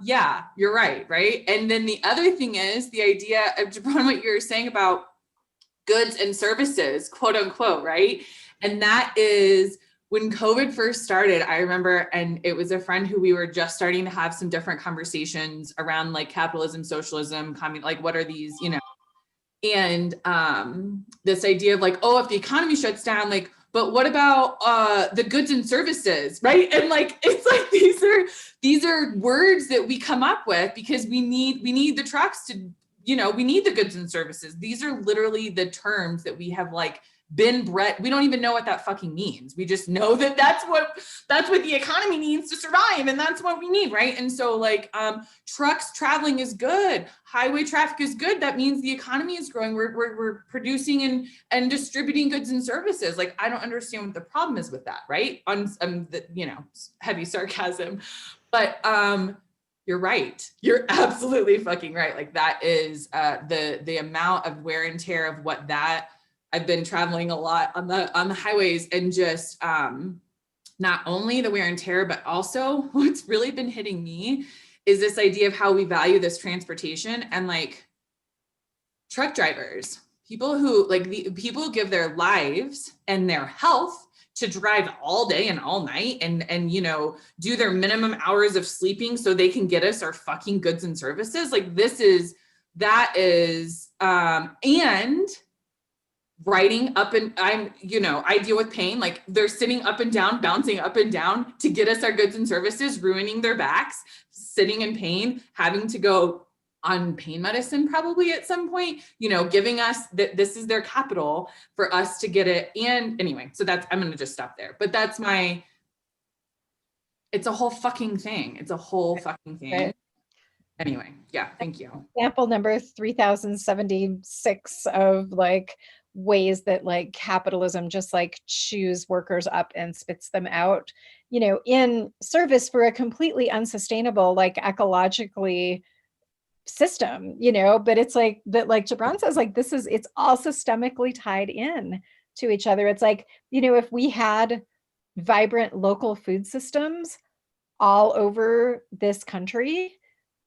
yeah, you're right. Right. And then the other thing is the idea of, Jibran, what you were saying about goods and services, quote unquote, right? And that is, when COVID first started, I remember, and it was a friend who we were just starting to have some different conversations around like capitalism, socialism, like what are these, and this idea of like, oh, if the economy shuts down, like, but what about the goods and services, right? And like, it's like these are words that we come up with because we need the trucks to, we need the goods and services. These are literally the terms that we have like been bred. We don't even know what that fucking means. We just know that that's what the economy needs to survive, and that's what we need, right? And so like trucks traveling is good, highway traffic is good. That means the economy is growing. We're producing and distributing goods and services. Like I don't understand what the problem is with that, right? On heavy sarcasm, but you're right. You're absolutely fucking right. Like that is the amount of wear and tear of what that. I've been traveling a lot on the highways, and just not only the wear and tear, but also what's really been hitting me is this idea of how we value this transportation and like truck drivers, people who like the people who give their lives and their health to drive all day and all night and you know, do their minimum hours of sleeping so they can get us our fucking goods and services. Like that is and riding up and I deal with pain. Like they're sitting up and down, bouncing up and down to get us our goods and services, ruining their backs, sitting in pain, having to go on pain medicine probably at some point, you know, giving us that this is their capital for us to get it. And anyway, so I'm going to just stop there, but it's a whole fucking thing. It's a whole fucking thing. Right. Anyway, yeah, thank you. Example number 3076 of like ways that like capitalism just like chews workers up and spits them out, you know, in service for a completely unsustainable, like ecologically system, you know, but it's like that, like Jibran says, like it's all systemically tied in to each other. It's like, you know, if we had vibrant local food systems all over this country,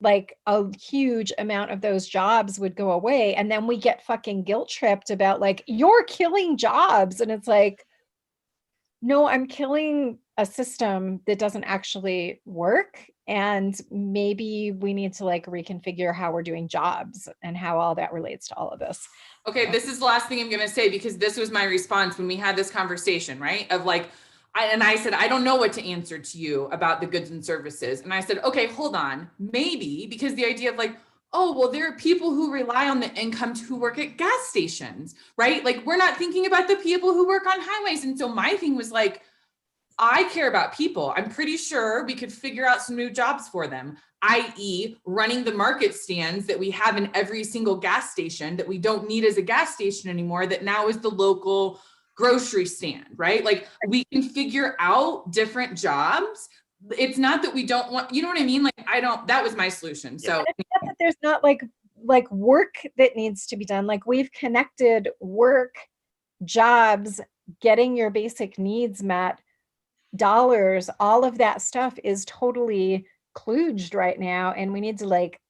like a huge amount of those jobs would go away. And then we get fucking guilt tripped about like, you're killing jobs. And it's like, no, I'm killing a system that doesn't actually work. And maybe we need to like reconfigure how we're doing jobs and how all that relates to all of this. Okay, this is the last thing I'm going to say, because this was my response when we had this conversation, right? Of like, I said, I don't know what to answer to you about the goods and services. And I said, okay, hold on, maybe, because the idea of like, oh, well, there are people who rely on the income who work at gas stations, right? Like we're not thinking about the people who work on highways. And so my thing was like, I care about people. I'm pretty sure we could figure out some new jobs for them, i.e. running the market stands that we have in every single gas station that we don't need as a gas station anymore, that now is the local grocery stand, right? Like we can figure out different jobs. It's not that we don't want, you know what I mean? Like that was my solution. So that there's not like work that needs to be done. Like we've connected work, jobs, getting your basic needs met, dollars, all of that stuff is totally kludged right now. And we need to like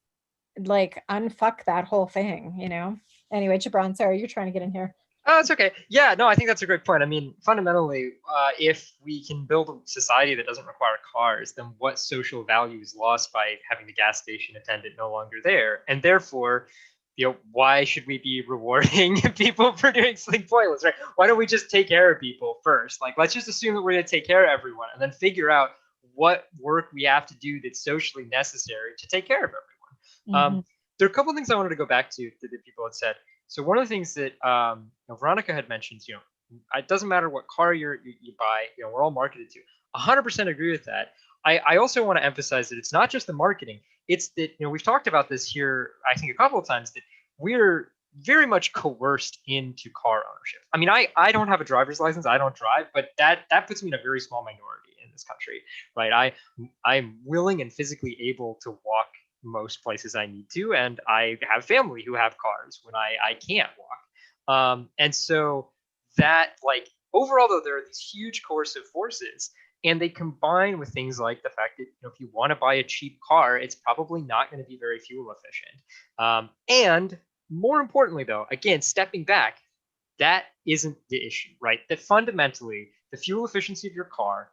unfuck that whole thing, you know? Anyway, Jibran, sorry, you're trying to get in here. Oh, it's okay. Yeah, no, I think that's a great point. I mean, fundamentally, if we can build a society that doesn't require cars, then what social value is lost by having the gas station attendant no longer there? And therefore, you know, why should we be rewarding people for doing something pointless, right? Why don't we just take care of people first? Like, let's just assume that we're going to take care of everyone and then figure out what work we have to do that's socially necessary to take care of everyone. Mm-hmm. There are a couple of things I wanted to go back to that people had said. So one of the things that Veronica had mentioned, you know, it doesn't matter what car you buy, you know, we're all marketed to. 100% agree with that. I also want to emphasize that it's not just the marketing. It's that, you know, we've talked about this here, I think a couple of times, that we're very much coerced into car ownership. I mean, I don't have a driver's license. I don't drive, but that puts me in a very small minority in this country, right? I'm willing and physically able to walk most places I need to, and I have family who have cars when I can't walk. And so that, like, overall, though, there are these huge coercive forces, and they combine with things like the fact that, you know, if you want to buy a cheap car, it's probably not going to be very fuel efficient. And more importantly, though, again, stepping back, that isn't the issue, right? That fundamentally, the fuel efficiency of your car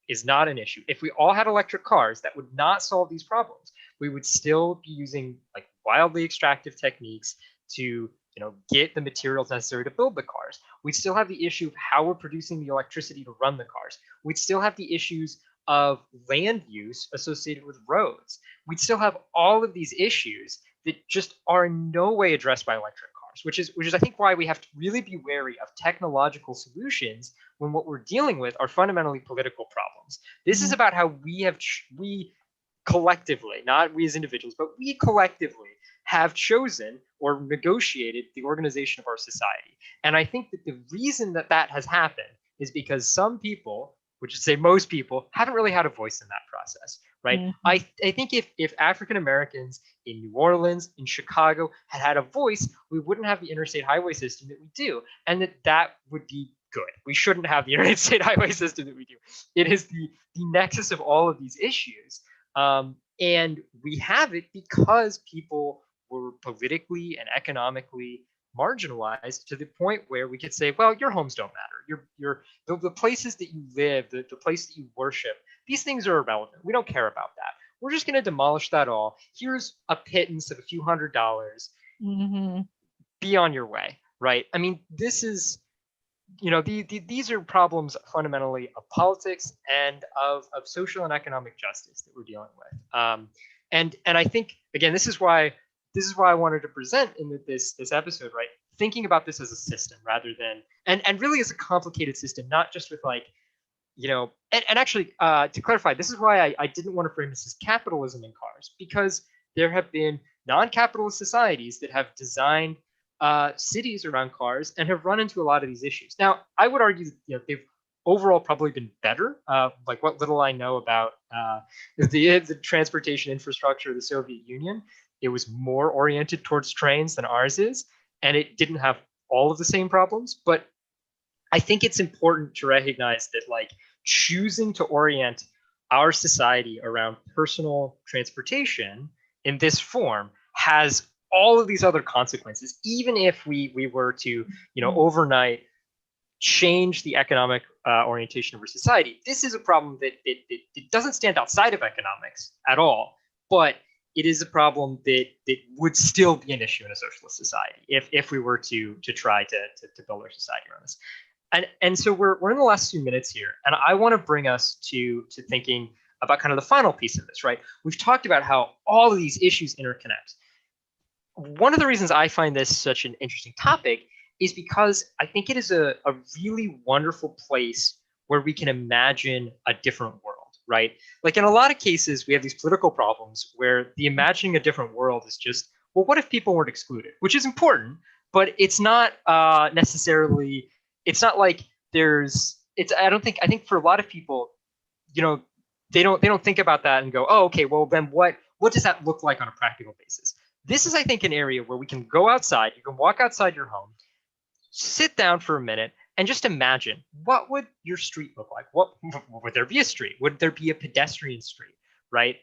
is not an issue. If we all had electric cars, that would not solve these problems. We would still be using like wildly extractive techniques to, you know, get the materials necessary to build the cars. We'd still have the issue of how we're producing the electricity to run the cars. We'd still have the issues of land use associated with roads. We'd still have all of these issues that just are in no way addressed by electric cars, which is I think why we have to really be wary of technological solutions when what we're dealing with are fundamentally political problems. This is about how we collectively, not we as individuals, but we collectively have chosen or negotiated the organization of our society. And I think that the reason that has happened is because some people, which is say most people, haven't really had a voice in that process, right? Mm-hmm. I think if African Americans in New Orleans, in Chicago had a voice, we wouldn't have the interstate highway system that we do. And that would be good. We shouldn't have the interstate highway system that we do. It is the nexus of all of these issues. And we have it because people were politically and economically marginalized to the point where we could say, well, your homes don't matter. The places that you live, the place that you worship, these things are irrelevant. We don't care about that. We're just going to demolish that all. Here's a pittance of a few $100s. Mm-hmm. Be on your way, right? I mean, this is, these are problems fundamentally of politics and of social and economic justice that we're dealing with. And I think, again, this is why I wanted to present in this episode, right? Thinking about this as a system rather than, and really as a complicated system, not just with like, and actually, to clarify, this is why I didn't want to frame this as capitalism in cars, because there have been non-capitalist societies that have designed cities around cars and have run into a lot of these issues. Now, I would argue that they've overall probably been better. Like what little I know about the transportation infrastructure of the Soviet Union, it was more oriented towards trains than ours is, and it didn't have all of the same problems. But I think it's important to recognize that like choosing to orient our society around personal transportation in this form has all of these other consequences. Even if we were to, overnight change the economic orientation of our society, this is a problem that it doesn't stand outside of economics at all, but it is a problem that would still be an issue in a socialist society if we were to try to build our society around this. And so we're in the last few minutes here, and I want to bring us to thinking about kind of the final piece of this, right? We've talked about how all of these issues interconnect. One of the reasons I find this such an interesting topic is because I think it is a really wonderful place where we can imagine a different world, right? Like in a lot of cases, we have these political problems where the imagining a different world is just, well, what if people weren't excluded? Which is important, but it's not necessarily, it's not like I think for a lot of people, they don't think about that and go, oh, okay, well then what does that look like on a practical basis? This is, I think, an area where we can go outside, you can walk outside your home, sit down for a minute, and just imagine, what would your street look like? What would there be a street? Would there be a pedestrian street, right?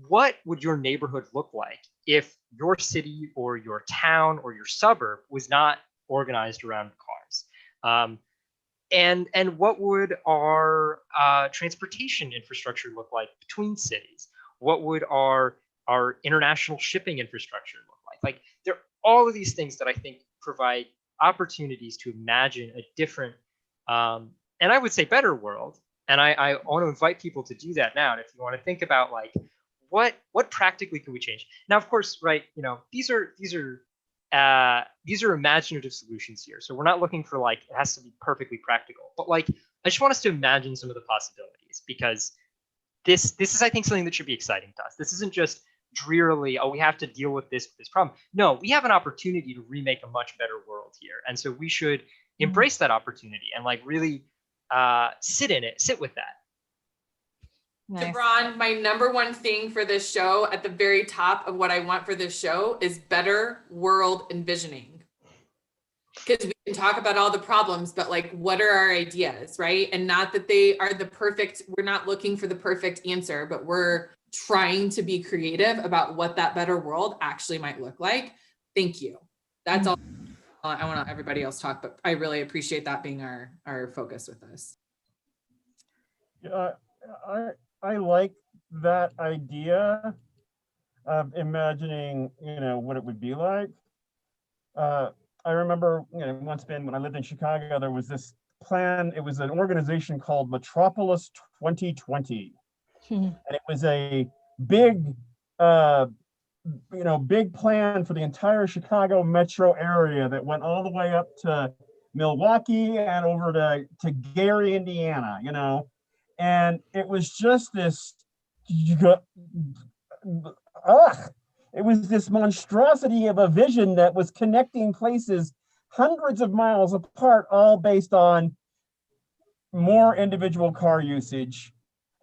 What would your neighborhood look like if your city or your town or your suburb was not organized around cars? And what would our transportation infrastructure look like between cities? What would our international shipping infrastructure look like? Like, there are all of these things that I think provide opportunities to imagine a different, and I would say better world. And I want to invite people to do that now. And if you want to think about like, what practically can we change? Now, of course, right, these are imaginative solutions here. So we're not looking for like, it has to be perfectly practical, but like, I just want us to imagine some of the possibilities, because this is, I think, something that should be exciting to us. This isn't just drearily, oh, we have to deal with this problem. No, we have an opportunity to remake a much better world here. And so we should embrace that opportunity and like really sit with that. Nice. Jibran, my number one thing for this show, at the very top of what I want for this show, is better world envisioning. Because we can talk about all the problems, but like, what are our ideas, right? And not that they are we're not looking for the perfect answer, but we're trying to be creative about what that better world actually might look like. Thank you. That's all. I want to let everybody else talk, but I really appreciate that being our focus with us. I like that idea of imagining, what it would be like. I remember, once when I lived in Chicago, there was this plan. It was an organization called Metropolis 2020. And it was a big, big plan for the entire Chicago metro area that went all the way up to Milwaukee and over to Gary, Indiana, and it was just this, it was this monstrosity of a vision that was connecting places hundreds of miles apart, all based on more individual car usage.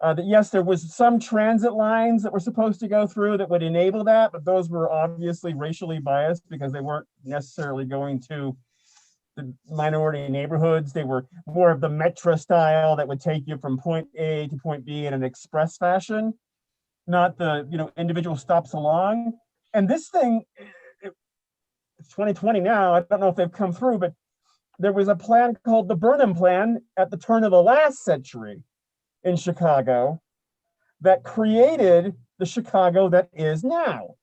That yes, there was some transit lines that were supposed to go through that would enable that, but those were obviously racially biased because they weren't necessarily going to the minority neighborhoods. They were more of the metro style that would take you from point A to point B in an express fashion, not the, individual stops along. And this thing, it's 2020 now. I don't know if they've come through, but there was a plan called the Burnham Plan at the turn of the last century in Chicago that created the Chicago that is now.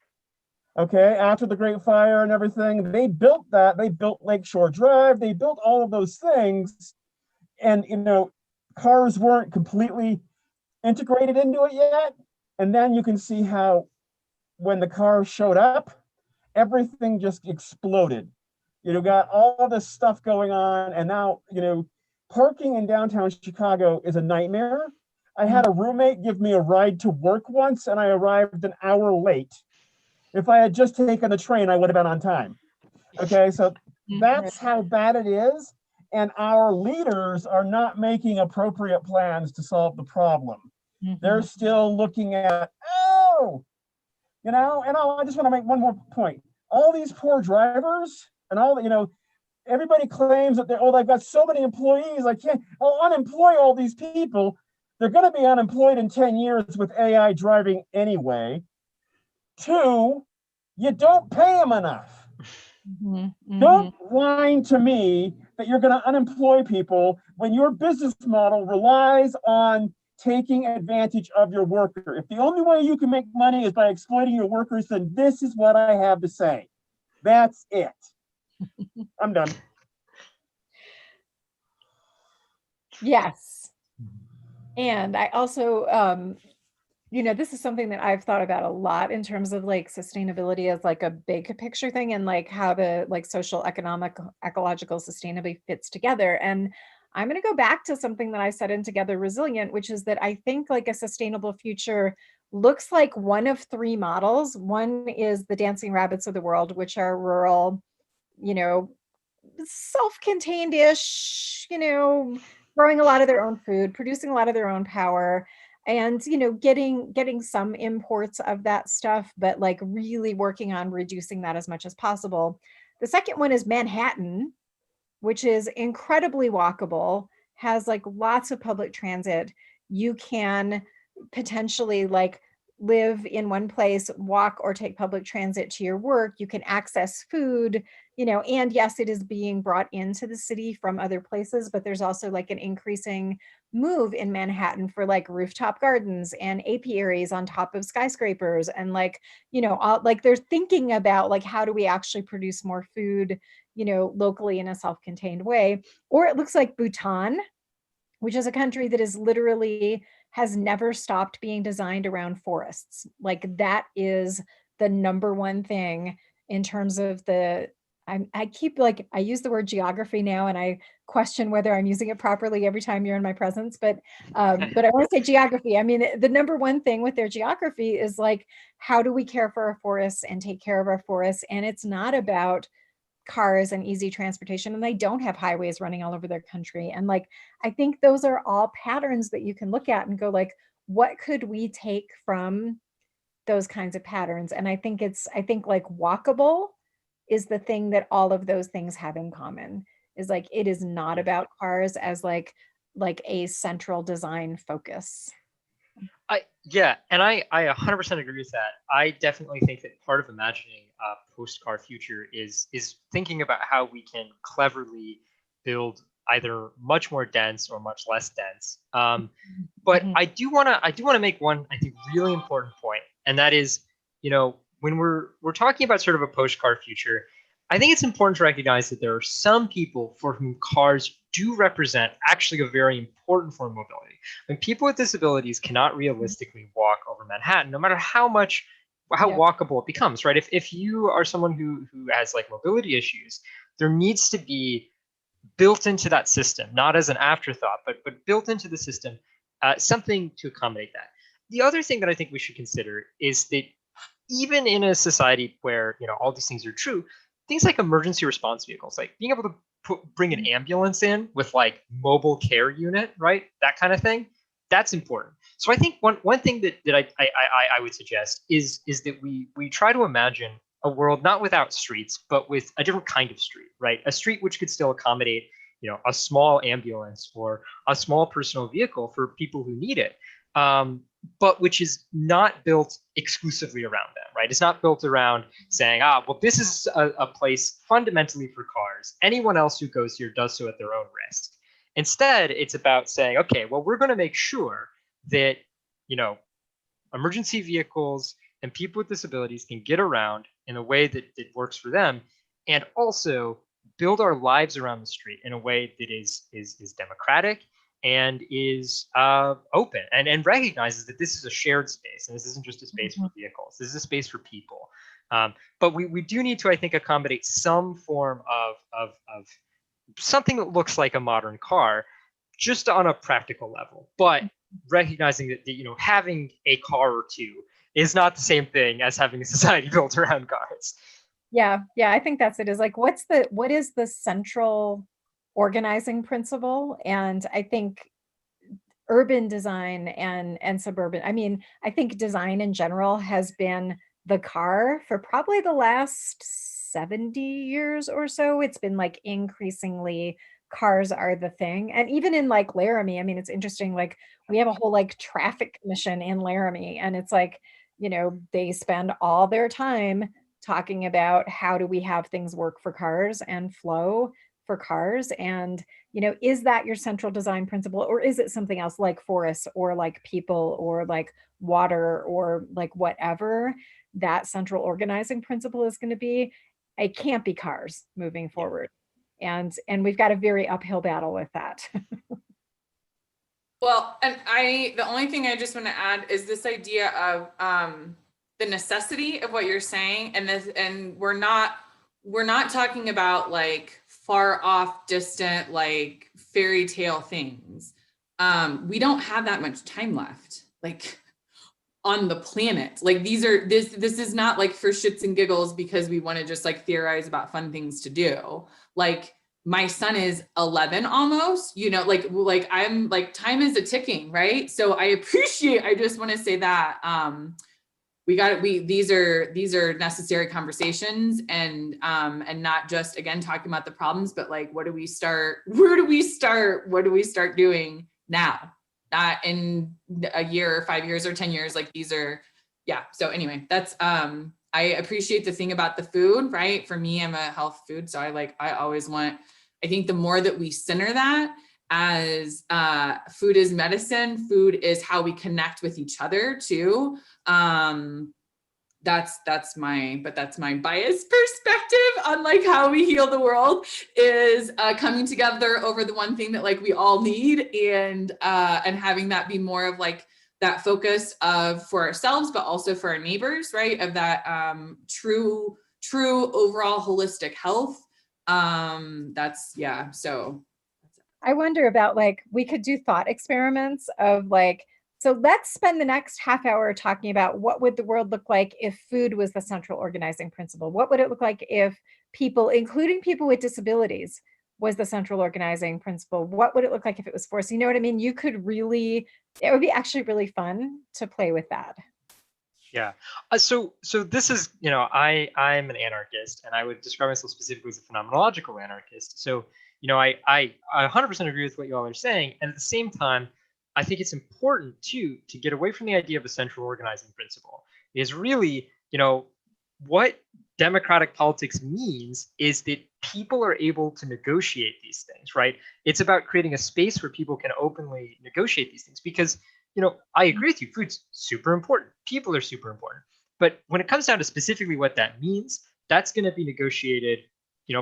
Okay, after the Great Fire and everything, they built that. They built Lakeshore Drive. They built all of those things, and cars weren't completely integrated into it yet. And then you can see how, when the cars showed up, everything just exploded. Got all this stuff going on, and now parking in downtown Chicago is a nightmare. I had a roommate give me a ride to work once, and I arrived an hour late. If I had just taken the train, I would have been on time. Okay, so that's how bad it is. And our leaders are not making appropriate plans to solve the problem. They're still looking at, and I just want to make one more point. All these poor drivers and everybody claims that they've got so many employees. I'll unemploy all these people. They're going to be unemployed in 10 years with AI driving anyway. 2, you don't pay them enough. Don't whine to me that you're going to unemploy people when your business model relies on taking advantage of your worker. If the only way you can make money is by exploiting your workers, then this is what I have to say. That's it. I'm done. Yes. And I also, this is something that I've thought about a lot in terms of like sustainability as like a big picture thing, and like how the like social, economic, ecological sustainability fits together. And I'm going to go back to something that I said in Together Resilient, which is that I think like a sustainable future looks like one of 3 models. One is the dancing rabbits of the world, which are rural, self-contained-ish, growing a lot of their own food, producing a lot of their own power, and getting some imports of that stuff, but like really working on reducing that as much as possible. The second one is Manhattan, which is incredibly walkable, has like lots of public transit. You can potentially like live in one place, walk or take public transit to your work. You can access food, and yes, it is being brought into the city from other places, but there's also like an increasing move in Manhattan for like rooftop gardens and apiaries on top of skyscrapers. And like, they're thinking about like, how do we actually produce more food, locally in a self-contained way. Or it looks like Bhutan, which is a country that is literally has never stopped being designed around forests. Like that is the number one thing in terms of I keep like, I use the word geography now and I question whether I'm using it properly every time you're in my presence, but I want to say geography. I mean, the number one thing with their geography is like, how do we care for our forests and take care of our forests? And it's not about cars and easy transportation, and they don't have highways running all over their country. And like, I think those are all patterns that you can look at and go like, what could we take from those kinds of patterns? And I think like walkable is the thing that all of those things have in common, is like, it is not about cars as like a central design focus. And I 100% agree with that. I definitely think that part of imagining a post-car future is thinking about how we can cleverly build either much more dense or much less dense. But I do want to make one, I think, really important point, and that is, when we're talking about sort of a post-car future, I think it's important to recognize that there are some people for whom cars do represent actually a very important form of mobility. I mean, people with disabilities cannot realistically walk over Manhattan, no matter how walkable it becomes, right? If you are someone who has like mobility issues, there needs to be built into that system, not as an afterthought, but built into the system, something to accommodate that. The other thing that I think we should consider is that even in a society where all these things are true, things like emergency response vehicles, like being able to bring an ambulance in with like mobile care unit, right? That kind of thing, that's important. So I think one thing that I would suggest is that we try to imagine a world not without streets, but with a different kind of street, right? A street which could still accommodate, a small ambulance or a small personal vehicle for people who need it, but which is not built exclusively around them, right? It's not built around saying, well, this is a place fundamentally for cars. Anyone else who goes here does so at their own risk. Instead, it's about saying, okay, well, we're going to make sure that, emergency vehicles and people with disabilities can get around in a way that works for them, and also build our lives around the street in a way that is democratic and is open and recognizes that this is a shared space and this isn't just a space for vehicles. This is a space for people. But we do need to, I think, accommodate some form of something that looks like a modern car, just on a practical level, but recognizing that having a car or two is not the same thing as having a society built around cars. Yeah, I think that's it. Is like, what is the central organizing principle? And I think urban design and suburban, I think design in general has been the car for probably the last 70 years or so. It's been like increasingly cars are the thing. And even in like Laramie, it's interesting, like we have a whole like traffic commission in Laramie, and it's like, they spend all their time talking about how do we have things work for cars and flow for cars. And, is that your central design principle, or is it something else like forests or like people or like water or like whatever that central organizing principle is going to be? It can't be cars moving forward. And we've got a very uphill battle with that. Well, and the only thing I just want to add is this idea of the necessity of what you're saying, and we're not talking about like far off, distant, like fairy tale things. We don't have that much time left, like on the planet. Like this is not like for shits and giggles because we want to just like theorize about fun things to do. Like my son is 11 almost, like I'm like, time is a ticking, right? So I just want to say that these are necessary conversations, and not just, again, talking about the problems, but like, where do we start doing now? Not in a year or 5 years or 10 years. Like these are, yeah. So anyway, that's, I appreciate the thing about the food, right? For me, I'm a health food. So I think the more that we center that as food is medicine, food is how we connect with each other too. That's my biased perspective on like how we heal the world is coming together over the one thing that like we all need, and having that be more of like that focus of for ourselves, but also for our neighbors, right? Of that true overall holistic health. So I wonder about like, we could do thought experiments of like, so let's spend the next half hour talking about what would the world look like if food was the central organizing principle? What would it look like if people, including people with disabilities, was the central organizing principle? What would it look like if it was forced? You know what I mean? It would be actually really fun to play with that. Yeah. So this is, I'm an anarchist, and I would describe myself specifically as a phenomenological anarchist. So, I 100% agree with what you all are saying. And at the same time, I think it's important to get away from the idea of a central organizing principle. Is really, what democratic politics means is that people are able to negotiate these things, right? It's about creating a space where people can openly negotiate these things, because I agree with you. Food's super important. People are super important. But when it comes down to specifically what that means, that's going to be negotiated,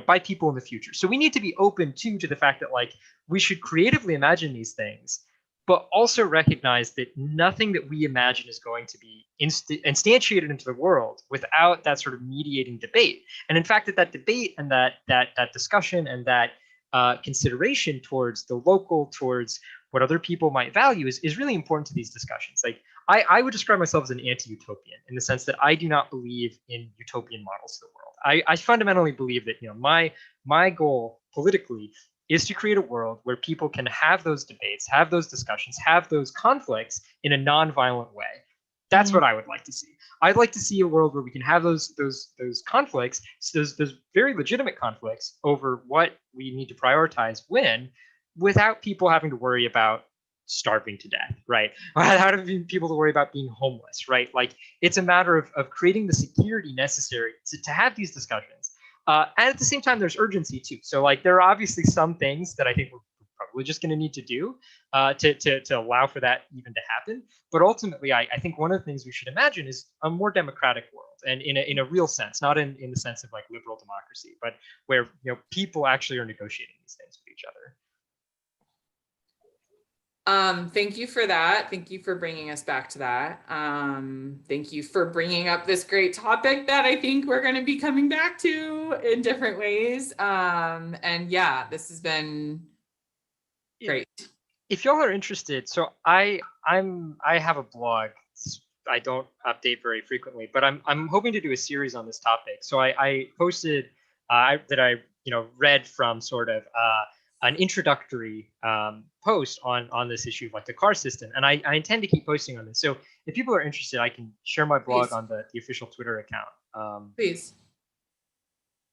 by people in the future. So we need to be open to the fact that like we should creatively imagine these things, but also recognize that nothing that we imagine is going to be instantiated into the world without that sort of mediating debate. And in fact, that debate and that discussion and that consideration towards the local, towards what other people might value is really important to these discussions. Like I would describe myself as an anti-utopian in the sense that I do not believe in utopian models of the world. I fundamentally believe that my goal politically is to create a world where people can have those debates, have those discussions, have those conflicts in a non-violent way. That's what I would like to see. I'd like to see a world where we can have those conflicts, those very legitimate conflicts over what we need to prioritize when, without people having to worry about starving to death, right? Without having people to worry about being homeless, right? Like, it's a matter of creating the security necessary to have these discussions. And at the same time, there's urgency too. So like, there are obviously some things that I think we're probably just going to need to do to allow for that even to happen. But ultimately, I think one of the things we should imagine is a more democratic world, and in a real sense, not in the sense of like liberal democracy, but where people actually are negotiating these things with each other. Thank you for that. Thank you for bringing us back to that. Thank you for bringing up this great topic that I think we're going to be coming back to in different ways. And yeah, this has been great. If y'all are interested, so I have a blog. I don't update very frequently, but I'm hoping to do a series on this topic. So I posted that I read from sort of an introductory post on this issue of like the car system, and I intend to keep posting on this. So if people are interested, I can share my blog Please. on the official Twitter account. Please.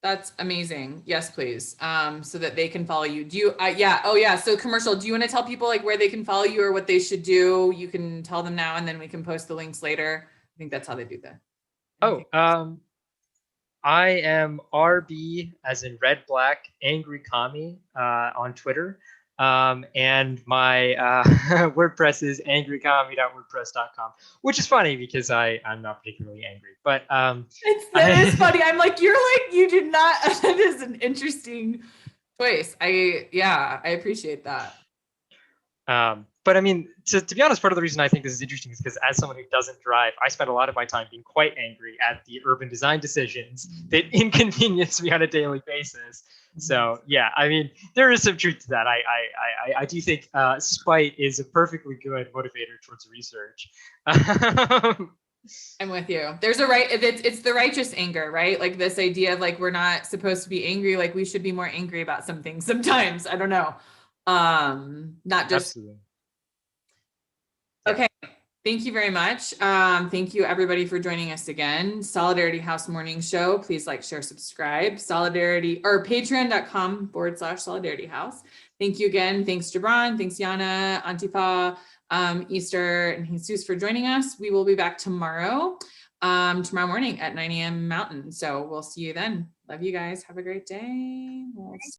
That's amazing. Yes, please. So that they can follow you. Do you, yeah. Oh yeah. So commercial, do you want to tell people like where they can follow you or what they should do? You can tell them now and then we can post the links later. I think that's how they do that. I am RB as in red, black, angry commie on Twitter. And my WordPress is angrycommie.wordpress.com, which is funny because I'm not particularly angry, but that is funny. I'm like, you did not, that is an interesting choice. I appreciate that. But I mean, to be honest, part of the reason I think this is interesting is because as someone who doesn't drive, I spend a lot of my time being quite angry at the urban design decisions that inconvenience me on a daily basis. So yeah, I mean, there is some truth to that. I do think spite is a perfectly good motivator towards research. I'm with you. There's it's the righteous anger, right? Like this idea of like, we're not supposed to be angry. Like we should be more angry about some things sometimes. I don't know. Not just. Absolutely. Okay. Thank you very much. Thank you everybody for joining us again. Solidarity House Morning Show. Please like, share, subscribe. Solidarity or patreon.com/Solidarity House. Thank you again. Thanks Jibran. Thanks Yana, Antifa, Easter, and Jesus for joining us. We will be back tomorrow morning at 9 a.m. Mountain. So we'll see you then. Love you guys. Have a great day.